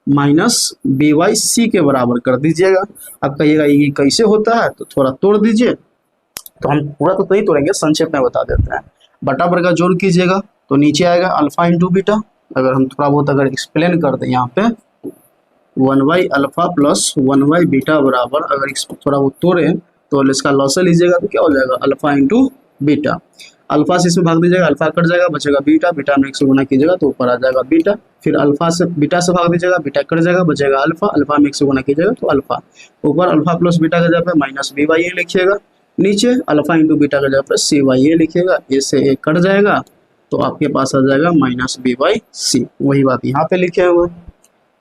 माइनस b/c के बराबर कर दीजिएगा। अब कहिएगा ये कैसे होता है, तो थोड़ा तोड़ दीजिए। तो हम पूरा तो नहीं तोड़ेंगे, संक्षेप में बता देते हैं। बटा पर का जोड़ कीजिएगा तो नीचे आएगा अल्फा इंटू बीटा। अगर हम थोड़ा बहुत अगर एक्सप्लेन कर दें यहाँ पे 1/अल्फा प्लस 1/बीटा बराबर, अगर इसको थोड़ा बहुत तोड़े तो इसका लॉस लीजिएगा तो क्या हो जाएगा अल्फा इंटू बीटा। अल्फा से इसमें भाग दीजिएगा, अल्फा कट जाएगा, बचेगा बीटा, बीटा में 1 से गुना कीजिएगा तो ऊपर आ जाएगा बीटा। फिर अल्फा से बीटा से भाग दीजिएगा, बीटा कट जाएगा, बचेगा अल्फा, अल्फा में 1 से गुना कीजिएगा तो अल्फा। ऊपर अल्फा प्लस बीटा के जगह पे माइनस b/a लिखिएगा, नीचे अल्फा इंटू बीटा के जगह पे c/a लिखिएगा। ए से ए कट जाएगा तो आपके पास आ जाएगा माइनस b/c। वही बात यहाँ पे लिखे हुए।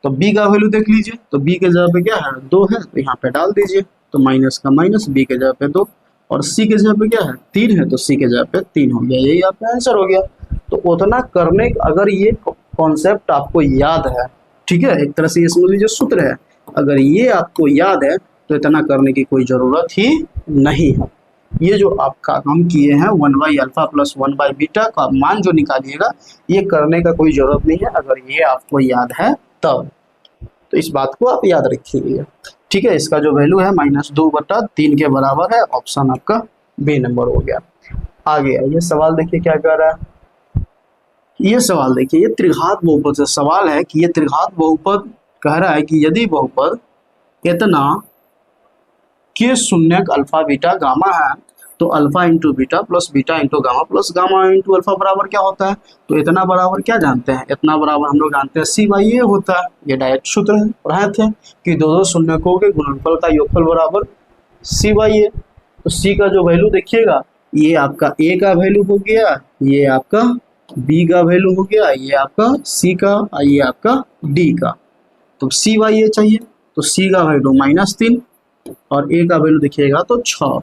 तो b का वैल्यू देख लीजिए, तो b के जगह पे क्या है 2 है, तो यहाँ पे डाल दीजिए, तो माइनस का माइनस, b के जगह पे 2, और c के जगह पे क्या है 3 है, तो c के जगह पे 3 हो गया। यही आपका आंसर हो गया। तो उतना करने, अगर ये कॉन्सेप्ट आपको याद है, ठीक है, एक तरह से ये समझ लीजिए सूत्र है, अगर ये आपको याद है तो इतना करने की कोई ज़रूरत ही नहीं है। ये जो आपका हम किए हैं 1/अल्फा प्लस 1/बीटा का मान जो निकालिएगा, ये करने का कोई ज़रूरत नहीं है अगर ये आपको याद है तब। तो इस बात को आप याद रखिएगा, ठीक है। इसका जो वैल्यू है -2/3 के बराबर है। ऑप्शन आपका बी नंबर हो गया। आगे ये सवाल देखिए क्या कह रहा है। ये सवाल देखिए, ये त्रिघात बहुपद से सवाल है कि ये त्रिघात बहुपद कह रहा है कि यदि बहुपद इतना के शून्यक अल्फा बीटा गामा है तो alpha into beta plus beta into gamma plus gamma into alpha बराबर क्या होता है। तो इतना बराबर क्या जानते हैं, इतना बराबर हम लोग जानते हैं c/a होता है। ये डायरेक्ट सूत्र है, पढ़ाए थे कि दो शून्यकों के गुणनफल का योगफल बराबर c/a। तो c का जो वैल्यू देखिएगा, ये आपका a का वैल्यू हो गया, ये आपका b का वैल्यू हो गया, ये आपका c का, ये आपका d का। तो c/a चाहिए, तो c का वैल्यू -3 और a का वैल्यू देखिएगा तो 6,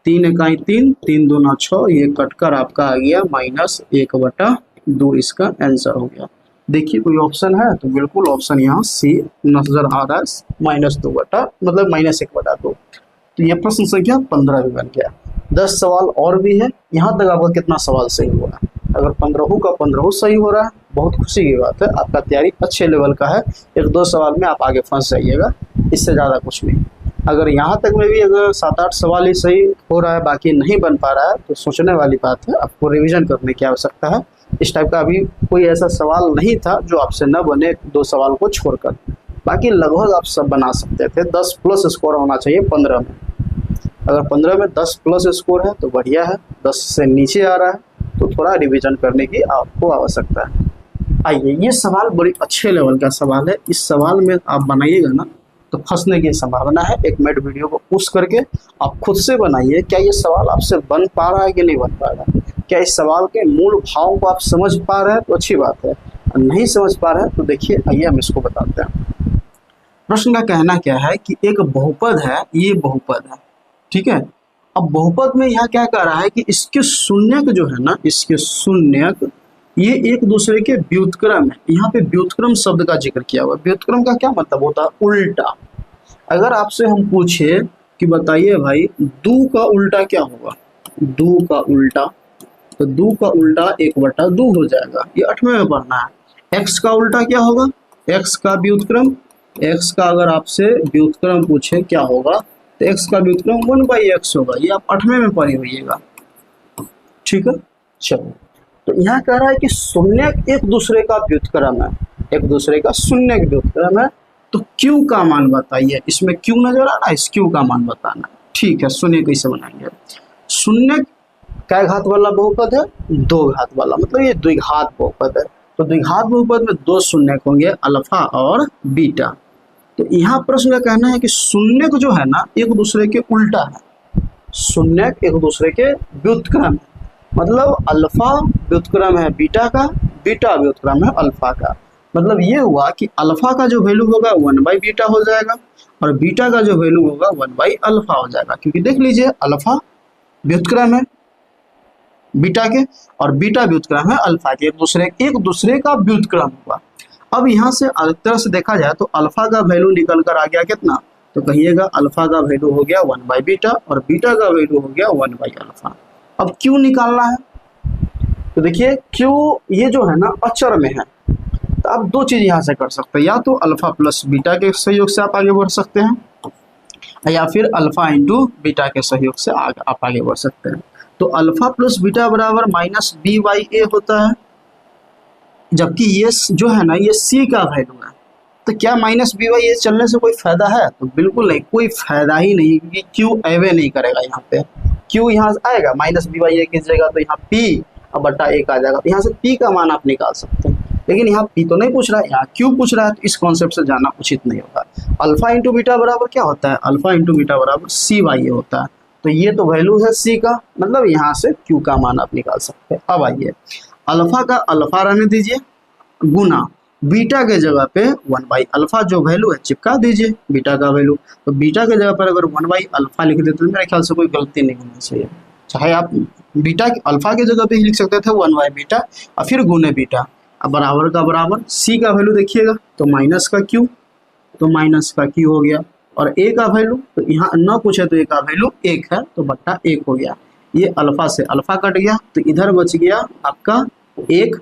3 इकाई 3, 3 दूना 6, ये कटकर आपका आ गया -1/2। इसका आंसर हो गया। देखिए कोई ऑप्शन है तो बिल्कुल ऑप्शन यहाँ सी नजर आ रहा है, -2 मतलब -1/2। तो ये प्रश्न संख्या 15 भी बन गया। 10 सवाल और भी है। यहाँ तक आपका कितना सवाल सही हो रहा है? अगर 15 का 15 सही हो रहा है, बहुत खुशी की बात है, आपका तैयारी अच्छे लेवल का है। 1-2 सवाल में आप आगे फंस जाइएगा, इससे ज़्यादा कुछ नहीं। अगर यहाँ तक में भी अगर 7-8 सवाल ही सही हो रहा है, बाकी नहीं बन पा रहा है, तो सोचने वाली बात है, आपको रिवीजन करने की आवश्यकता है। इस टाइप का अभी कोई ऐसा सवाल नहीं था जो आपसे न बने 2 सवाल को छोड़कर, बाकी लगभग आप सब बना सकते थे। 10 प्लस स्कोर होना चाहिए 15 में। अगर 15 में 10 प्लस स्कोर है तो बढ़िया है, 10 से नीचे आ रहा है तो थोड़ा रिवीजन करने की आपको आवश्यकता है। आइए, ये सवाल बड़ी अच्छे लेवल का सवाल है। इस सवाल में आप बनाइएगा ना तो फंसने की संभावना है। एक मिनट वीडियो को पुश करके आप खुद से बनाइए, क्या ये सवाल आपसे बन पा रहा है कि नहीं बन पा रहा है। क्या इस सवाल के मूल भावों को आप समझ पा रहे हैं तो अच्छी बात है, नहीं समझ पा रहे हैं तो देखिए, आइए हम इसको बताते हैं। प्रश्न का कहना क्या है कि एक बहुपद है, ये बहुपद है, ठीक है। अब बहुपद में यहाँ क्या कह रहा है कि इसके शून्यक जो है ना, इसके शून्यक ये एक दूसरे के व्युत्क्रम है। यहाँ पे व्युत्क्रम शब्द का जिक्र किया हुआ है। व्युत्क्रम का क्या मतलब होता है? उल्टा। अगर आपसे हम पूछे कि बताइए भाई 2 का उल्टा क्या होगा, 2 का उल्टा, तो 2 का उल्टा 1/2 हो जाएगा। ये 8वें में पढ़ना है। x का उल्टा क्या होगा? x का व्युत्क्रम, x का अगर आपसे व्युत्क्रम पूछे क्या होगा तो x का व्युत्क्रम 1/x होगा। ये आप 8वें में पढ़े होइएगा, ठीक है। चलो, तो यहाँ कह रहा है कि शून्यक एक दूसरे का व्युत्क्रम है, एक दूसरे का शून्यक व्युत्क्रम है। तो q का मान बताइए। इसमें q नजर आ रहा है, इस q का मान बताना। ठीक है, सुनिए कैसे बनाएंगे। शून्यक क्या घात वाला बहुपद है? 2 घात वाला, मतलब ये द्विघात बहुपद है। तो द्विघात बहुपद में 2 शून्यक होंगे, अल्फा और बीटा। तो यहाँ प्रश्न का कहना है कि शून्यक जो है ना एक दूसरे के उल्टा है। शून्यक एक दूसरे के व्युत्क्रम है, मतलब अल्फा व्युत्क्रम है बीटा का, बीटा व्युत्क्रम है अल्फा का। मतलब ये हुआ कि अल्फा का जो वैल्यू होगा 1/बीटा हो जाएगा और बीटा का जो वैल्यू होगा 1/अल्फा हो जाएगा। क्योंकि देख लीजिए, अल्फा व्युत्क्रम है बीटा के और बीटा व्युत्क्रम है अल्फा के। एक दूसरे का व्युत्क्रम हुआ। अब यहाँ से अलग तरह से देखा जाए तो अल्फा का वैल्यू निकल कर आ गया कितना, तो कहिएगा अल्फा का वैल्यू हो गया 1/बीटा और बीटा का वैल्यू हो गया 1/अल्फा। अब क्यू निकालना है, तो देखिए क्यू ये जो है ना अचर में है, तो आप दो चीज यहाँ से कर सकते हैं, या तो अल्फा प्लस बीटा के सहयोग से आप आगे बढ़ सकते हैं या फिर अल्फा इंटू बीटा के सहयोग से आप आगे बढ़ सकते हैं। तो अल्फा प्लस बीटा बराबर माइनस b/a होता है, जबकि ये जो है ना ये c का वैल्यू है, तो क्या माइनस b/a चलने से कोई फायदा है, तो बिल्कुल नहीं, कोई फायदा ही नहीं, क्योंकि q एवे नहीं करेगा, यहाँ पे q यहाँ आएगा माइनस b/a की जगह, तो यहाँ p अब बटा एक आ जाएगा, तो यहाँ से p का मान आप निकाल सकते हैं, लेकिन यहाँ p तो नहीं पूछ रहा है, यहाँ q पूछ रहा है, तो इस कॉन्सेप्ट से जाना उचित नहीं होगा। अल्फा इंटू बीटा बराबर क्या होता है, अल्फा इंटू बीटा बराबर c/a होता है, तो ये तो वैल्यू है c का, मतलब यहाँ से q का मान आप निकाल सकते हैं। अब आइए अल्फा का अल्फा रहने दीजिए, गुना बीटा के जगह पे 1/अल्फा जो वैल्यू है चिपका दीजिए बीटा का वैल्यू, तो बीटा के जगह पर अगर 1/अल्फा लिख देते तो मेरे ख्याल से कोई गलती नहीं होनी चाहिए, चाहे आप बीटा अल्फा के जगह पे ही लिख सकते थे 1/बीटा और फिर गुने बीटा। अब बराबर का बराबर सी का वैल्यू देखिएगा तो माइनस का क्यू, तो माइनस का क्यू हो गया, और ए का वैल्यू तो यहाँ न पूछे तो ए का वैल्यू 1 है, तो बट्टा 1 हो गया, ये अल्फा से अल्फा कट गया, तो इधर बच गया आपका 1,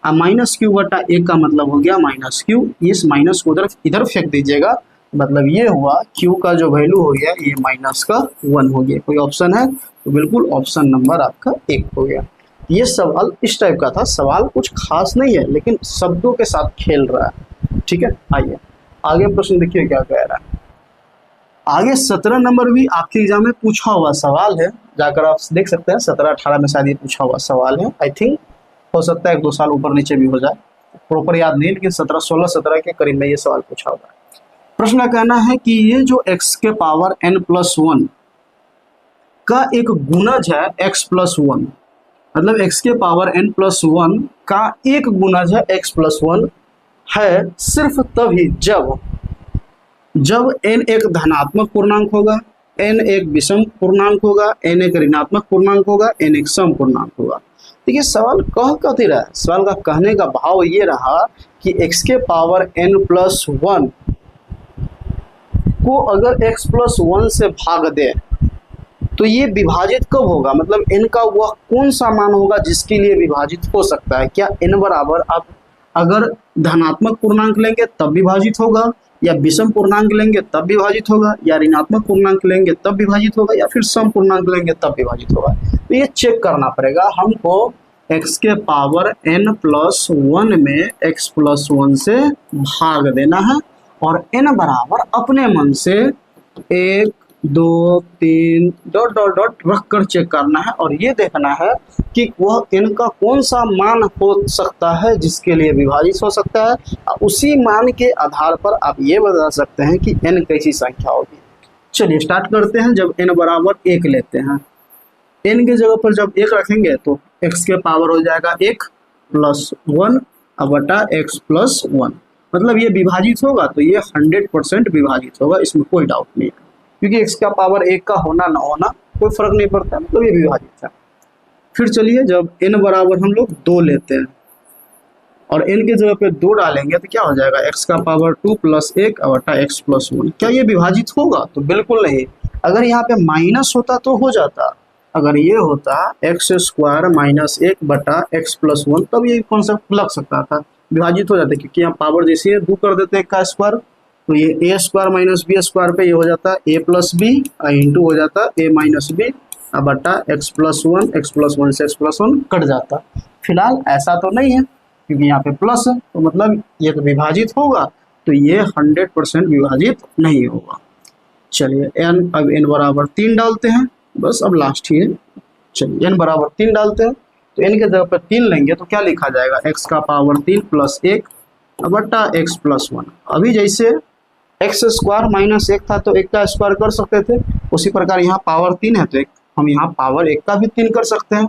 माइनस क्यू बटा 1 का मतलब हो गया माइनस क्यू, इस माइनस को इधर फेंक दीजिएगा, मतलब ये हुआ क्यू का जो वैल्यू हो गया ये माइनस का 1 हो गया। कोई ऑप्शन है, तो बिल्कुल ऑप्शन नंबर आपका 1 हो गया। ये सवाल इस टाइप का था, सवाल कुछ खास नहीं है लेकिन शब्दों के साथ खेल रहा है, ठीक है। आइए आगे प्रश्न देखिए क्या कह रहा है। आगे 17 नंबर भी आपके एग्जाम में पूछा हुआ सवाल है, जाकर आप देख सकते हैं, 17-18 में शायद ये पूछा हुआ सवाल है, आई थिंक हो सकता है 1-2 साल ऊपर नीचे भी हो जाए, प्रॉपर याद नहीं, लेकिन 16-17 के करीब में ये सवाल पूछा हुआ है। प्रश्न का कहना है कि ये जो x के पावर n+1 का एक गुणज है x+1, मतलब x के पावर n+1 का एक गुणज है x+1 है सिर्फ तभी जब n एक धनात्मक पूर्णांक होगा, n एक विषम पूर्णांक होगा, n एक ऋणात्मक पूर्णांक होगा, n एक सम पूर्णांक होगा। देखिए सवाल कथी रहा है, सवाल का कहने का भाव ये रहा कि x के पावर n+1 को अगर x+1 से भाग दे तो ये विभाजित कब होगा, मतलब n का वह कौन सा मान होगा जिसके लिए विभाजित हो सकता है। क्या n बराबर आप अगर धनात्मक पूर्णांक लेंगे तब विभाजित होगा, या विषम पूर्णांक लेंगे तब विभाजित होगा, या ऋणात्मक पूर्णांक लेंगे तब विभाजित होगा, या फिर सम पूर्णांक लेंगे तब विभाजित होगा। तो ये चेक करना पड़ेगा हमको, x के पावर n+1 में x+1 से भाग देना है और n बराबर अपने मन से 1, 2, 3 ... रख कर चेक करना है, और ये देखना है कि वह n का कौन सा मान हो सकता है जिसके लिए विभाजित हो सकता है। उसी मान के आधार पर आप ये बता सकते हैं कि n कैसी संख्या होगी। चलिए स्टार्ट करते हैं। जब n बराबर 1 लेते हैं, n की जगह पर जब 1 रखेंगे तो x के पावर हो जाएगा 1+1 बटा x+1, मतलब ये विभाजित होगा तो ये 100% विभाजित होगा, इसमें कोई डाउट नहीं है, क्योंकि x का पावर 1 का होना ना होना कोई फर्क नहीं पड़ता, मतलब ये विभाजित है। फिर चलिए जब n बराबर हम लोग 2 लेते हैं और n की जगह पे 2 डालेंगे तो क्या हो जाएगा, x का पावर 2 + 1 बटा x+1। क्या ये विभाजित होगा, तो बिल्कुल नहीं। अगर यहाँ पे माइनस होता तो हो जाता, अगर ये होता x² - 1 बटा x+1 तब ये कॉन्सेप्ट लग सकता था, विभाजित हो जाता, क्योंकि यहाँ पावर जैसे ही 2 कर देते हैं का स्क्वायर, तो ये a² - b² पे ये हो जाता a + b इंटू हो जाता a - b बटा x+1, x+1 से x+1 कट जाता। फिलहाल ऐसा तो नहीं है क्योंकि यहाँ पे प्लस है, तो मतलब ये तो विभाजित होगा, तो ये 100% विभाजित नहीं होगा। चलिए n, अब n बराबर 3 डालते हैं, बस अब लास्ट ही है। चलिए n बराबर 3 डालते हैं, तो n के जगह पर 3 लेंगे तो क्या लिखा जाएगा, x का पावर 3 + 1 बटा x+1। अभी जैसे x² - 1 था तो 1 का स्क्वायर कर सकते थे, उसी प्रकार यहाँ पावर 3 है तो हम यहाँ पावर 1 का भी 3 कर सकते हैं।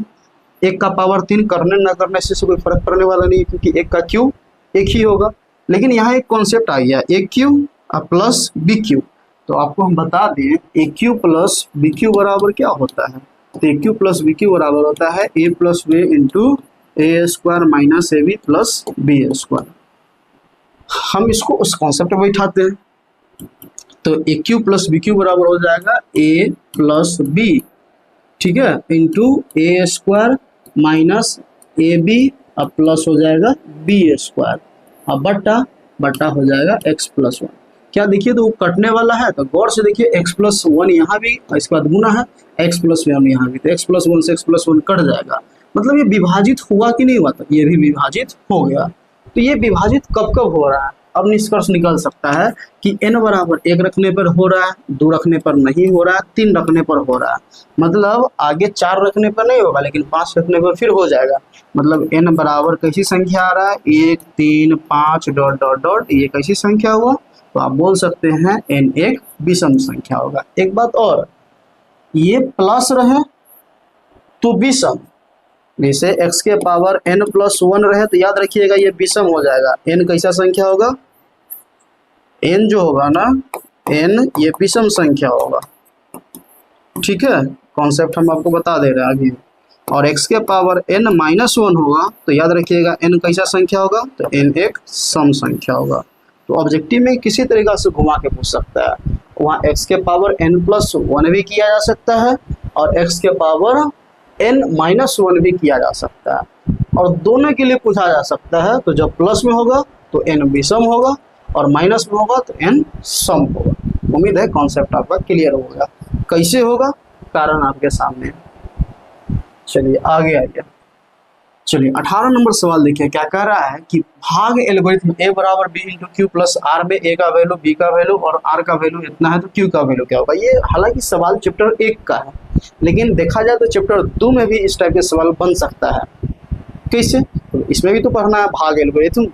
1 का पावर 3 करने न करने से कोई फर्क पड़ने वाला नहीं, क्योंकि 1 का क्यू 1 ही होगा। लेकिन यहाँ एक कॉन्सेप्ट आ गया AQ + BQ, तो आपको हम बता दें AQ + BQ बराबर क्या होता है, तो AQ + BQ बराबर होता है a + b × a² - ab + b²। हम इसको उस कॉन्सेप्ट में बैठाते हैं। तो A Q plus B Q बराबर हो जाएगा ए प्लस बी, ठीक है, into A square minus A B, अब प्लस हो जाएगा बी स्क्वायर, अब बट्टा बट्टा हो जाएगा एक्स प्लस वन। क्या देखिए तो वो कटने वाला है, तो गौर से देखिए एक्स प्लस वन यहाँ भी, इसके बाद गुना है एक्स प्लस वन यहाँ भी, तो एक्स प्लस वन से एक्स प्लस वन कट जाएगा। मतलब ये विभाजित हुआ कि नहीं हुआ, तो ये भी विभाजित हो गया। तो ये विभाजित कब कब हो रहा है, अब निष्कर्ष निकल सकता है कि n बराबर 1 रखने पर हो रहा है, 2 रखने पर नहीं हो रहा है, 3 रखने पर हो रहा है। मतलब आगे 4 रखने पर नहीं होगा, लेकिन 5 रखने पर फिर हो जाएगा। मतलब n बराबर कैसी संख्या आ रहा है, 1 3 5 डॉट डॉट डॉट, ये कैसी संख्या हुआ, तो आप बोल सकते हैं n एक विषम संख्या होगा। एक बात और, ये प्लस रहे तो विषम, जैसे x के पावर n प्लस 1 रहे तो याद रखिएगा ये विषम हो जाएगा। n कैसा संख्या होगा, n जो होगा ना, n ये विषम संख्या होगा, ठीक है, कॉन्सेप्ट हम आपको बता दे रहे हैं अभी। और x के पावर n माइनस 1 होगा तो याद रखिएगा n कैसा संख्या होगा, तो n एक सम संख्या होगा। तो ऑब्जेक्टिव में किसी तरीका से घुमा के पूछ सकता है, वहाँ x के पावर n प्लस 1 भी किया जा सकता है और x के पावर n माइनस 1 भी किया जा सकता है, और दोनों के लिए पूछा जा सकता है। तो जब प्लस में होगा तो n विषम होगा और माइनस में होगा तो n सम होगा। उम्मीद है कॉन्सेप्ट आपका क्लियर होगा। कैसे होगा, कारण आपके सामने। चलिए आगे आइए। चलिए 18 नंबर सवाल देखिए क्या कह रहा है कि भाग एल्गोरिथम a बराबर b into Q plus R में a का वैल्यू b का वैल्यू और r का वैल्यू इतना है तो q का वैल्यू क्या होगा। ये हालांकि सवाल चैप्टर 1 का है, लेकिन देखा जाए तो चैप्टर 2 में भी इस टाइप के सवाल बन सकता है। कैसे, तो इसमें भी तो पढ़ना है भाग एल्गोरिथम,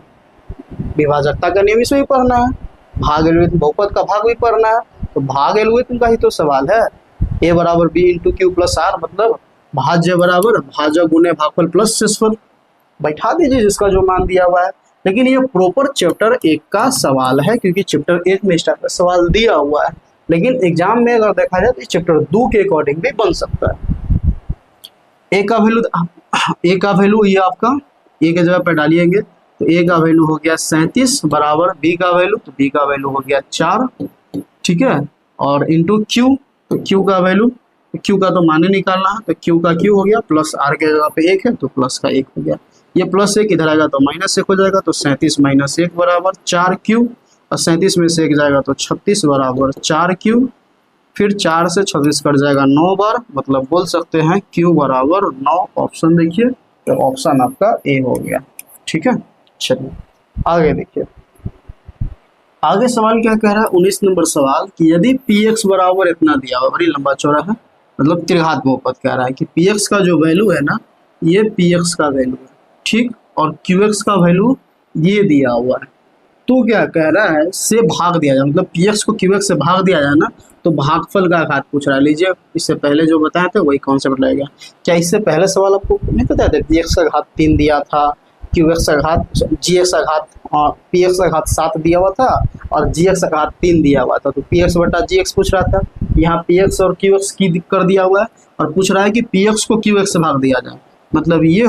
विभाजकता का नियम इसमें भी पढ़ना है, भाग एल्गोरिथम बहुपद का भाग भी पढ़ना है। तो भाग एल्गोरिथम का ही तो सवाल है। a बराबर b into Q plus R, मतलब भाज्य बराबर भाजक गुने भागफल प्लस शेषफल, बैठा दीजिए जिसका जो मान दिया हुआ है। लेकिन ये प्रॉपर चैप्टर 1 का सवाल है, क्योंकि चैप्टर 1 में इस टाइप का सवाल दिया हुआ है, लेकिन एग्जाम में अगर देखा जाए तो चैप्टर 2 के अकॉर्डिंग भी बन सकता है। a का वैल्यू ये आपका a के जगह पर डालिएंगे तो a का वैल्यू हो गया 37 बराबर b का वैल्यू, तो b का वैल्यू हो गया 4, ठीक है, और इंटू q, तो q का वैल्यू, q का तो माने निकालना है, तो q का q हो गया प्लस r के जगह पे 1 है तो प्लस का 1 हो गया। ये प्लस 1 इधर आएगा तो माइनस 1 हो जाएगा, तो 37 माइनस 1 बराबर 4q, और 37 में से 1 जाएगा तो 36 बराबर 4q, फिर 4 से 36 कट जाएगा 9 बार, मतलब बोल सकते हैं q बराबर 9। ऑप्शन देखिए, तो ऑप्शन आपका ए हो गया, ठीक है। चलिए आगे देखिए, आगे सवाल क्या कह रहा है, 19 नंबर सवाल कि यदि px बराबर इतना दिया हुआ, बड़ी लंबा चौड़ा है, मतलब त्रिघात बहुपद कह रहा है कि px का जो वैल्यू है ना, ये px का वैल्यू है, ठीक, और qx का वैल्यू ये दिया हुआ है। तो क्या कह रहा है, से भाग दिया जाए, मतलब px को qx से भाग दिया जाए ना, तो भागफल का घात पूछ रहा है। लीजिए इससे पहले जो बताया था वही कॉन्सेप्ट लगेगा। क्या इससे पहले सवाल आपको नहीं पता था, px का घात 3 दिया था, qx का घात, gx का घात, px का घात 7 दिया हुआ था और gx का घात 3 दिया हुआ था, तो px बटा gx पूछ रहा था। यहाँ px और qx की कर दिया हुआ है और पूछ रहा है कि px को qx से भाग दिया जाए। मतलब ये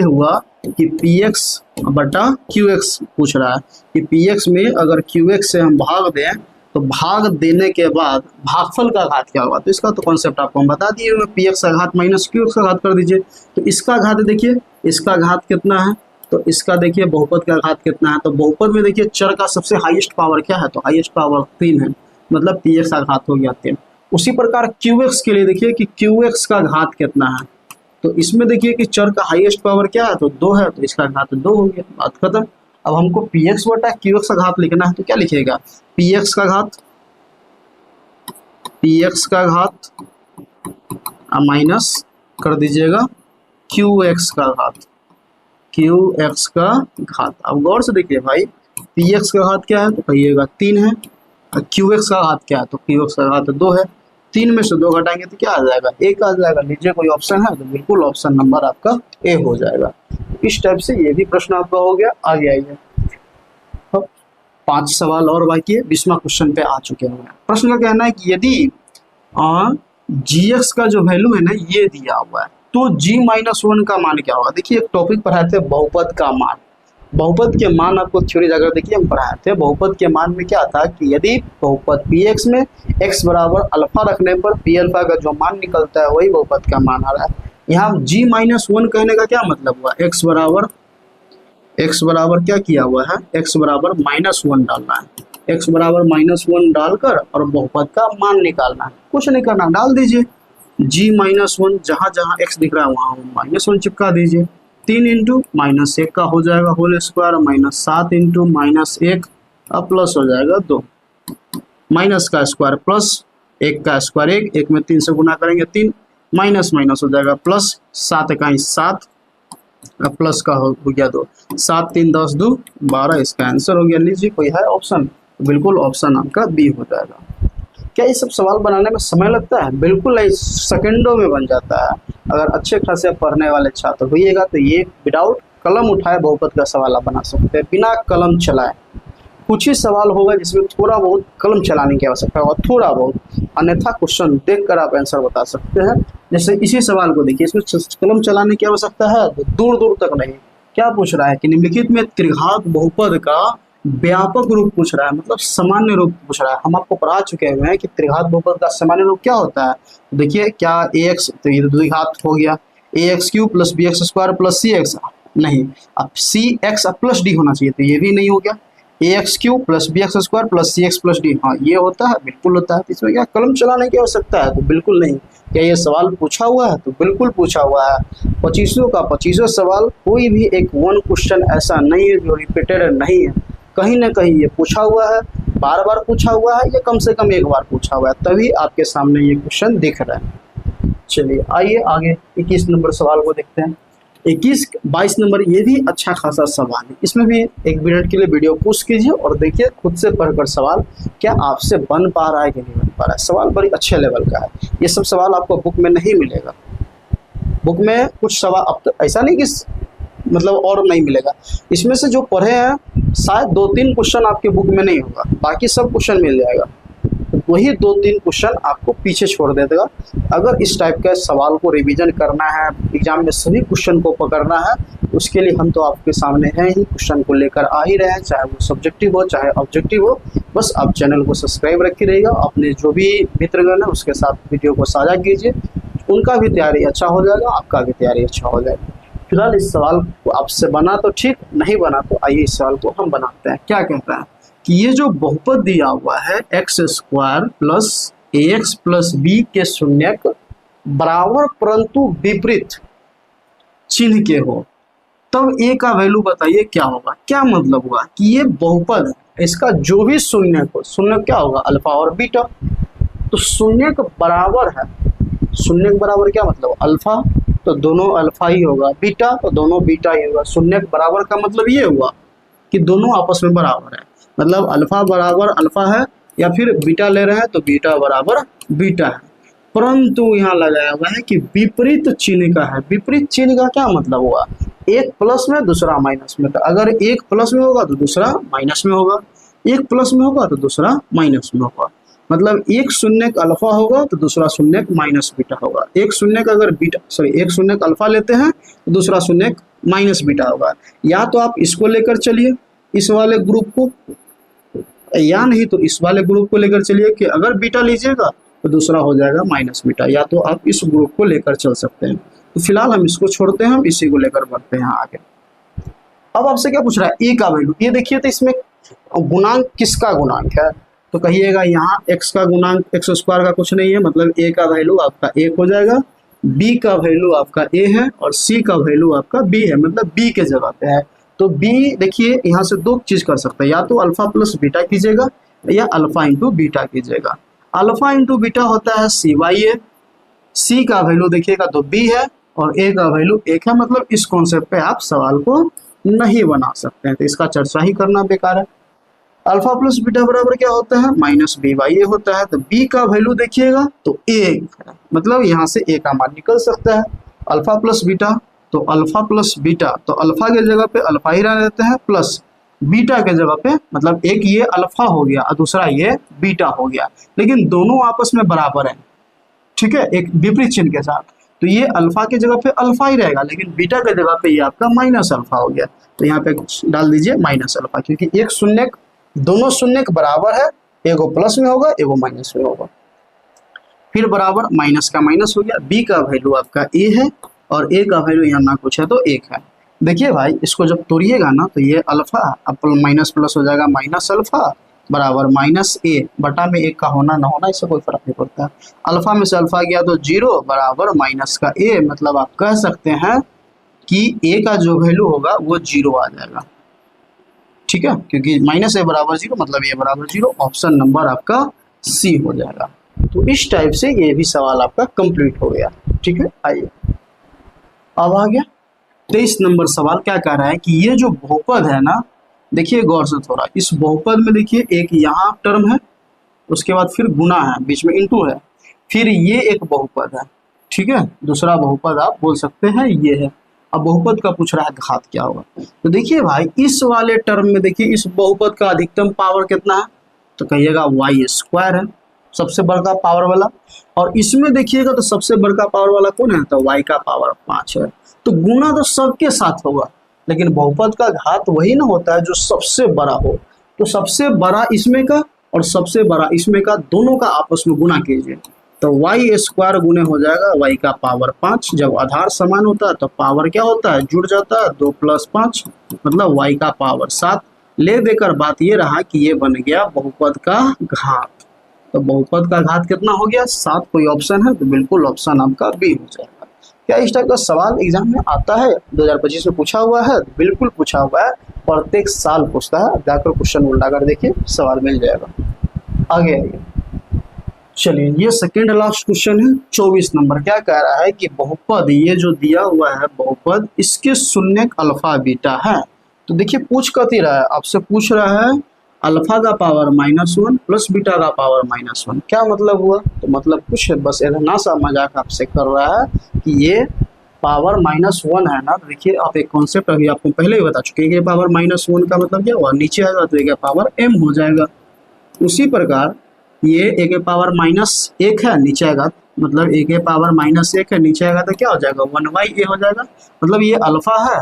हुआ कि px बटा qx पूछ रहा है कि px में अगर qx से हम भाग दें तो भाग देने के बाद भागफल का घात क्या होगा। तो इसका तो कॉन्सेप्ट आपको हम बता दिए, px का घात माइनस qx का घात कर दीजिए। तो इसका घात देखिए, इसका घात कितना है, तो इसका देखिए बहुपद का घात कितना है। तो बहुपद में देखिए चर का सबसे हाईएस्ट पावर क्या है, तो हाईएस्ट पावर 3 है, मतलब px का घात हो गया 3। उसी प्रकार qx के लिए देखिए कि qx का घात कितना है, तो इसमें देखिए कि चर का हाईएस्ट पावर क्या है, तो 2 है, तो इसका घात 2 हो गया, बात खत्म। अब हमको px बटा qx का घात लिखना है, तो क्या लिखिएगा, px का घात माइनस कर दीजिएगा qx का घात। अब गौर से देखिए भाई, px का घात क्या है, तो कहिएगा 3 है, और qx का घात क्या है, तो qx का घात 2 है। 3 में से 2 घटाएंगे तो क्या आ जाएगा, 1 आ जाएगा। लीजिए कोई ऑप्शन है, तो बिल्कुल ऑप्शन नंबर आपका ए हो जाएगा। इस टाइप से ये भी प्रश्न आपका हो गया। आगे आइए, 5 सवाल और बाकी है, 20वां क्वेश्चन पे आ चुके हैं। प्रश्न का कहना है कि यदि gx का जो वैल्यू है ना ये दिया हुआ है, तो g-1 का मान क्या होगा। देखिए एक टॉपिक पढ़ाए थे बहुपद का मान, बहुपद के मान आपको थ्योरी अगर देखिए हम पढ़ाए थे, बहुपद के मान में क्या था कि यदि बहुपद px में x बराबर अल्फा रखने पर p अल्फा का जो मान निकलता है वही बहुपद का मान आ रहा है। यहाँ g-1 कहने का क्या मतलब हुआ, x बराबर क्या किया हुआ है, x बराबर -1 डालना है, x बराबर -1 डालकर और बहुपद का मान निकालना है। कुछ नहीं करना, डाल दीजिए g-1, जहाँ जहाँ x दिख रहा है वहाँ -1 चिपका दीजिए। 3 इंटू -1 का हो जाएगा होल स्क्वायर, -7 इंटू -1 अब प्लस हो जाएगा 2, माइनस का स्क्वायर प्लस 1 का स्क्वायर 1 में 3 से गुना करेंगे 3, माइनस हो जाएगा प्लस, 7 इकाई 7, अब प्लस का हो गया 2, 7 3 10 2 12, इसका आंसर हो गया। लीजिए कोई है ऑप्शन, बिल्कुल ऑप्शन आपका बी हो जाएगा। क्या ये सब सवाल बनाने में समय लगता है, बिल्कुल नहीं, सेकंडों में बन जाता है। अगर अच्छे खासे पढ़ने वाले छात्र होइएगा तो ये विदाउट कलम उठाए बहुपद का सवाल आप बना सकते हैं, बिना कलम चलाए। कुछ ही सवाल होगा जिसमें थोड़ा बहुत कलम चलाने की आवश्यकता होगा, थोड़ा बहुत, अन्यथा क्वेश्चन देखकर आप आंसर बता सकते हैं। जैसे इसी सवाल को देखिए, इसमें कलम चलाने की आवश्यकता है तो दूर दूर तक नहीं। क्या पूछ रहा है कि निम्नलिखित में त्रिघात बहुपद का व्यापक रूप पूछ रहा है, मतलब सामान्य रूप पूछ रहा है। हम आपको पढ़ा चुके हुए हैं कि त्रिघात बहुपद का सामान्य रूप क्या होता है। देखिए क्या ax, तो ये द्विघात हो गया, ax³ + bx² + cx, नहीं, अब cx प्लस d होना चाहिए, तो ये भी नहीं हो गया, ax³ + bx² + cx + d, हाँ ये होता है, बिल्कुल होता है। इसमें क्या कलम चलाने की आवश्यकता है, तो बिल्कुल नहीं। क्या ये सवाल पूछा हुआ है, तो बिल्कुल पूछा हुआ है। 25 का 25 सवाल, कोई भी एक वन क्वेश्चन ऐसा नहीं है जो रिपीटेड नहीं है, कहीं ना कहीं ये पूछा हुआ है, बार बार पूछा हुआ है, या कम से कम एक बार पूछा हुआ है, तभी आपके सामने ये क्वेश्चन दिख रहा है। चलिए आइए आगे 21 नंबर सवाल को देखते हैं। 22 नंबर, ये भी अच्छा खासा सवाल है, इसमें भी 1 मिनट के लिए वीडियो पॉज कीजिए और देखिए खुद से पढ़कर सवाल क्या आपसे बन पा रहा है कि नहीं बन पा रहा है। सवाल बड़ी अच्छे लेवल का है, ये सब सवाल आपको बुक में नहीं मिलेगा। बुक में कुछ सवाल अब तो ऐसा नहीं कि मतलब और नहीं मिलेगा, इसमें से जो पढ़े हैं शायद 2-3 क्वेश्चन आपके बुक में नहीं होगा, बाकी सब क्वेश्चन मिल जाएगा। वही 2-3 क्वेश्चन आपको पीछे छोड़ देगा। अगर इस टाइप के सवाल को रिवीजन करना है, एग्जाम में सभी क्वेश्चन को पकड़ना है, उसके लिए हम तो आपके सामने हैं ही, क्वेश्चन को लेकर आ ही रहे हैं, चाहे वो सब्जेक्टिव हो चाहे ऑब्जेक्टिव हो। बस आप चैनल को सब्सक्राइब रखे रहिएगा, अपने जो भी मित्रगण है उसके साथ वीडियो को साझा कीजिए, उनका भी तैयारी अच्छा हो जाएगा, आपका भी तैयारी अच्छा हो जाएगा। फिलहाल इस सवाल को आपसे बना तो ठीक, नहीं बना तो आइए इस सवाल को हम बनाते हैं। क्या कहता है कि ये जो बहुपद दिया हुआ है x² + ax + b के शून्यक बराबर परंतु विपरीत चिन्ह के हो, तब a का वैल्यू बताइए क्या होगा। क्या मतलब हुआ कि ये बहुपद है, इसका जो भी शून्यक हो, शून्यक क्या होगा, अल्फा और बीटा। तो शून्यक बराबर है, शून्यक बराबर क्या मतलब, अल्फा तो दोनों अल्फा ही होगा, बीटा तो दोनों बीटा ही होगा। शून्यक बराबर का मतलब ये हुआ कि दोनों आपस में बराबर है, मतलब अल्फा बराबर अल्फा है, या फिर बीटा ले रहे हैं तो बीटा बराबर बीटा है। परंतु यहाँ लगाया हुआ है कि विपरीत चिन्ह का है। विपरीत चिन्ह का क्या मतलब हुआ, एक प्लस में दूसरा माइनस में, तो अगर एक प्लस में होगा तो दूसरा माइनस में होगा, एक प्लस में होगा तो दूसरा माइनस में होगा। मतलब एक शून्यक अल्फा होगा तो दूसरा शून्यक माइनस बीटा होगा। एक शून्यक अगर एक शून्यक अल्फा लेते हैं तो दूसरा शून्यक माइनस बीटा होगा। या तो आप इसको लेकर चलिए इस वाले ग्रुप को, या नहीं तो इस वाले ग्रुप को लेकर चलिए कि अगर बीटा लीजिएगा तो दूसरा हो जाएगा माइनस बीटा, या तो आप इस ग्रुप को लेकर चल सकते हैं। तो फिलहाल हम इसको छोड़ते हैं, हम इसी को लेकर बढ़ते हैं आगे। अब आपसे क्या पूछ रहा है, ए का वैल्यू। ये देखिए तो इसमें गुणांक किसका गुणांक है, तो कहिएगा यहाँ x का गुणांक x² का कुछ नहीं है, मतलब a का वैल्यू आपका 1 हो जाएगा, b का वैल्यू आपका a है और c का वैल्यू आपका b है, मतलब b के जगह पे है। तो b देखिए यहाँ से 2 चीज कर सकते हैं, या तो अल्फा प्लस बीटा कीजिएगा या अल्फा इंटू बीटा कीजिएगा। अल्फा इंटू बीटा होता है c/a, c का वैल्यू देखिएगा तो b है और a का वैल्यू 1 है, मतलब इस कॉन्सेप्ट पे आप सवाल को नहीं बना सकते हैं, तो इसका चर्चा ही करना बेकार है। अल्फा प्लस बीटा बराबर क्या होता है, -b/a होता है। तो b का वैल्यू देखिएगा तो a है, मतलब यहाँ से a का मान निकल सकता है। अल्फा प्लस बीटा तो अल्फा प्लस बीटा, तो अल्फा के जगह पे अल्फा ही रह देते हैं, प्लस बीटा के जगह पे, मतलब एक ये अल्फा हो गया और दूसरा ये बीटा हो गया, लेकिन दोनों आपस में बराबर है, ठीक है, एक विपरीत चिन्ह के साथ। तो ये अल्फा की जगह पे अल्फा ही रहेगा, लेकिन बीटा की जगह पे ये आपका माइनस अल्फा हो गया। तो यहाँ पे डाल दीजिए माइनस अल्फा, क्योंकि एक शून्य दोनों शून्य बराबर है, एगो प्लस में होगा एगो माइनस में होगा। फिर बराबर माइनस का माइनस हो गया, बी का वैल्यू आपका ए है और ए का वैल्यू यहाँ ना कुछ है तो एक है। देखिए भाई इसको जब तोड़िएगा ना तो ये अल्फा अब माइनस प्लस हो जाएगा, माइनस अल्फा बराबर माइनस ए बटा में एक का होना ना होना इससे कोई फर्क नहीं पड़ता। अल्फा में से अल्फा गया तो 0 बराबर माइनस का ए, मतलब आप कह सकते हैं कि ए का जो वैल्यू होगा वो 0 आ जाएगा। ठीक है, क्योंकि माइनस ए बराबर 0 मतलब ए बराबर 0। ऑप्शन नंबर आपका सी हो जाएगा। तो इस टाइप से ये भी सवाल आपका कंप्लीट हो गया। ठीक है, आइए अब आ गया 23 नंबर सवाल। क्या कह रहा है कि ये जो बहुपद है ना, देखिए गौर से थोड़ा, इस बहुपद में देखिए एक यहाँ टर्म है, उसके बाद फिर गुना है, बीच में इंटू है, फिर ये एक बहुपद है। ठीक है, दूसरा बहुपद आप बोल सकते हैं ये है। अब बहुपद का पूछ रहा है घात क्या होगा। तो देखिए भाई इस वाले टर्म में देखिए इस बहुपद का अधिकतम पावर कितना है, तो कहिएगा y² है, सबसे बड़का पावर वाला। और इसमें देखिएगा तो सबसे बड़का पावर वाला कौन है, तो y का पावर 5 है। तो गुना तो सबके साथ होगा, लेकिन बहुपद का घात वही ना होता है जो सबसे बड़ा हो। तो सबसे बड़ा इसमें का और सबसे बड़ा इसमें का दोनों का आपस में गुना कीजिए, तो y² गुने हो जाएगा y का पावर 5। जब आधार समान होता है तो पावर क्या होता है, जुड़ जाता है, 2 + 5 मतलब y का पावर 7। ले देकर बात ये रहा कि ये बन गया बहुपद का घात। तो बहुपद का घात कितना हो गया, 7। कोई ऑप्शन है तो बिल्कुल ऑप्शन आपका बी हो जाएगा। क्या इस टाइप का सवाल एग्जाम में आता है, 2025 में पूछा हुआ है, बिल्कुल पूछा हुआ है, प्रत्येक साल पूछता है। जाकर क्वेश्चन उल्टा कर देखिए, सवाल मिल जाएगा। आगे आइए, चलिए ये सेकेंड लास्ट क्वेश्चन है 24 नंबर। क्या कह रहा है कि बहुपद ये जो दिया हुआ है बहुपद, इसके शून्यक अल्फा बीटा है। तो देखिए पूछ कथी रहा है, आपसे पूछ रहा है अल्फा का पावर -1 प्लस बीटा का पावर -1। क्या मतलब हुआ, तो मतलब कुछ बस इतना सा मजाक आपसे कर रहा है कि ये पावर -1 है ना। तो देखिए आप एक कॉन्सेप्ट अभी आपको पहले ही बता चुके हैं कि पावर -1 का मतलब क्या हुआ, नीचे आएगा तो एक पावर m हो जाएगा। उसी प्रकार ये a के पावर -1 है, नीचे आएगा मतलब a के पावर -1 है, नीचे आएगा तो क्या हो जाएगा 1/a हो जाएगा। मतलब ये अल्फा है,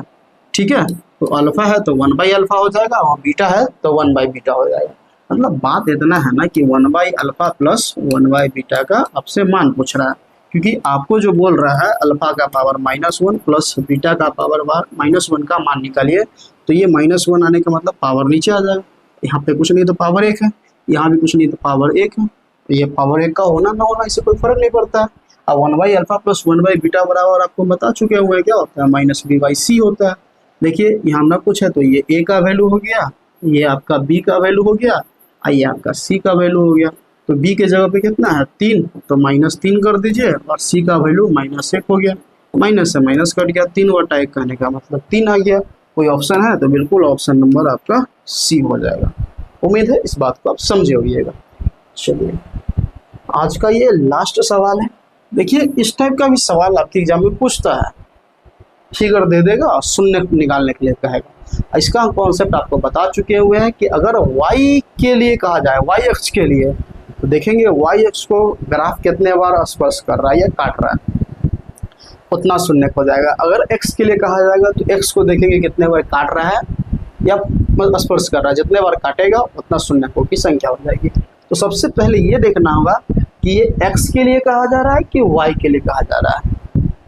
ठीक है, तो अल्फा है तो 1/अल्फा हो जाएगा, और बीटा है तो 1/बीटा हो जाएगा। मतलब बात इतना है ना कि 1/अल्फा प्लस 1/बीटा का आपसे मान पूछ रहा है, क्योंकि आपको जो बोल रहा है अल्फा का पावर -1 प्लस बीटा का पावर -1 का मान निकालिए, तो ये -1 आने का मतलब पावर नीचे आ जाएगा। यहाँ पे कुछ नहीं तो पावर 1 है, यहाँ भी कुछ नहीं तो पावर 1 है। तो ये पावर 1 का होना ना होना इससे कोई फर्क नहीं पड़ता है। अब 1/अल्फा प्लस 1/बीटा बराबर आपको बता चुके हुए क्या होता है, -b/c होता है। देखिए यहाँ ना कुछ है तो ये a का वैल्यू हो गया, ये आपका b का वैल्यू हो गया, ये आपका c का वैल्यू हो गया। तो b के जगह पे कितना है 3, तो -3 कर दीजिए, और c का वैल्यू -1 हो गया। माइनस से माइनस कट गया, 3/1 कहने का मतलब 3 आ गया। कोई ऑप्शन है तो बिल्कुल ऑप्शन नंबर आपका सी हो जाएगा। उम्मीद है इस बात को आप समझे होइएगा। चलिए आज का ये लास्ट सवाल है। देखिए इस टाइप का भी सवाल आपके एग्जाम में पूछता है, फिगर दे देगा और शून्य निकालने के लिए कहेगा। इसका कॉन्सेप्ट आपको बता चुके हुए हैं कि अगर y के लिए कहा जाए, y अक्ष के लिए, तो देखेंगे y अक्ष को ग्राफ कितने बार स्पर्श कर रहा है या काट रहा है, उतना शून्य हो जाएगा। अगर x के लिए कहा जाएगा तो x को देखेंगे कितने बार काट रहा है या स्पर्श कर रहा है, जितने बार काटेगा उतना शून्य की संख्या हो जाएगी। तो सबसे पहले ये देखना होगा कि ये x के लिए कहा जा रहा है कि y के लिए कहा जा रहा है।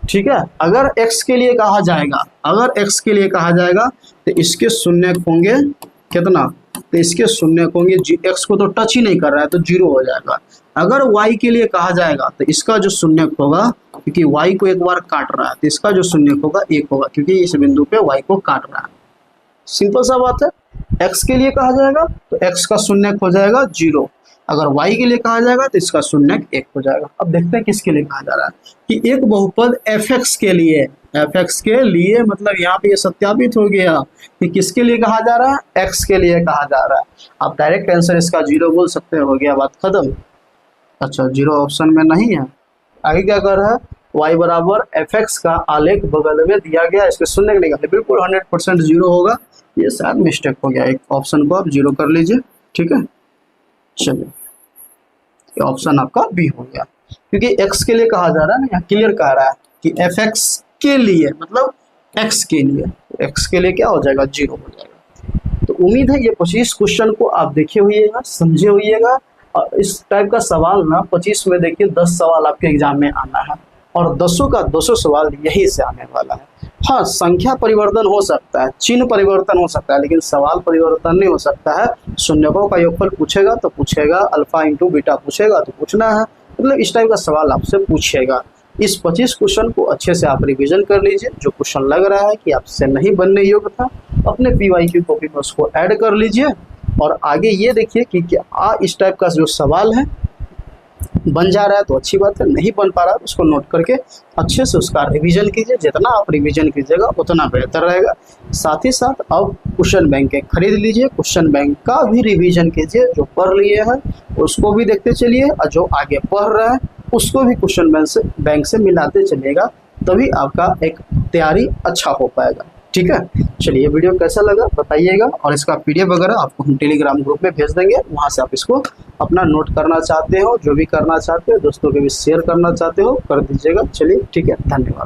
ठीक है, अगर x के लिए कहा जाएगा, अगर x के लिए कहा जाएगा तो इसके शून्य होंगे कितना, तो इसके शून्य होंगे, x को तो टच ही नहीं कर रहा है तो 0 हो जाएगा। अगर y के लिए कहा जाएगा तो इसका जो शून्य होगा, क्योंकि y को एक बार काट रहा है तो इसका जो शून्य होगा 1 होगा, क्योंकि इस बिंदु पे y को काट रहा है। सिंपल सा बात है। x के लिए कहा जाएगा तो x का शून्य हो जाएगा 0, अगर y के लिए कहा जाएगा तो इसका शून्य 1 हो जाएगा। अब देखते हैं किसके लिए कहा जा रहा है कि एक बहुपद fx के लिए, fx के लिए मतलब यहाँ पे ये सत्यापित हो गया कि किसके लिए कहा जा रहा है, x के लिए कहा जा रहा है। आप डायरेक्ट आंसर इसका 0 बोल सकते हो गया, बात खत्म। अच्छा 0 ऑप्शन में नहीं है। आगे क्या कर रहा है, y बराबर fx का आलेख बगल में दिया गया, इसके शून्य निकाले, बिल्कुल 100% 0 होगा। ये शायद मिस्टेक हो गया, एक ऑप्शन को आप 0 कर लीजिए। ठीक है, चलिए ऑप्शन आपका बी हो गया, क्योंकि x के लिए कहा जा रहा है ना, यहाँ क्लियर कह रहा है कि एफ एक्स के लिए मतलब एक्स के लिए क्या हो जाएगा, 0 हो जाएगा। तो उम्मीद है ये 25 क्वेश्चन को आप देखे होइएगा, समझे होइएगा। और इस टाइप का सवाल ना 25 में देखिए 10 सवाल आपके एग्जाम में आना है और 10 का 200 सवाल यही से आने वाला है। हाँ, संख्या परिवर्तन हो सकता है, चिन्ह परिवर्तन हो सकता है, लेकिन सवाल परिवर्तन नहीं हो सकता है। शून्यकों का योगफल पूछेगा तो पूछेगा, अल्फा इंटू बीटा पूछेगा तो पूछना है, मतलब इस टाइप का सवाल आपसे पूछेगा। इस 25 क्वेश्चन को अच्छे से आप रिवीजन कर लीजिए। जो क्वेश्चन लग रहा है कि आपसे नहीं बनने योग्य था, अपने PYQ कॉपी में उसको ऐड कर लीजिए और आगे ये देखिए कि क्या इस टाइप का जो सवाल है बन जा रहा है तो अच्छी बात है, नहीं बन पा रहा है उसको नोट करके अच्छे से उसका रिवीजन कीजिए। जितना आप रिवीजन कीजिएगा उतना बेहतर रहेगा। साथ ही साथ अब क्वेश्चन बैंक के खरीद लीजिए, क्वेश्चन बैंक का भी रिवीजन कीजिए। जो पढ़ लिए हैं उसको भी देखते चलिए और जो आगे पढ़ रहा है उसको भी क्वेश्चन बैंक से मिलाते चलिएगा, तभी आपका एक तैयारी अच्छा हो पाएगा। ठीक है, चलिए वीडियो कैसा लगा बताइएगा और इसका PDF वगैरह आपको हम टेलीग्राम ग्रुप में भेज देंगे। वहां से आप इसको अपना नोट करना चाहते हो, जो भी करना चाहते हो, दोस्तों के भी शेयर करना चाहते हो कर दीजिएगा। चलिए ठीक है, धन्यवाद।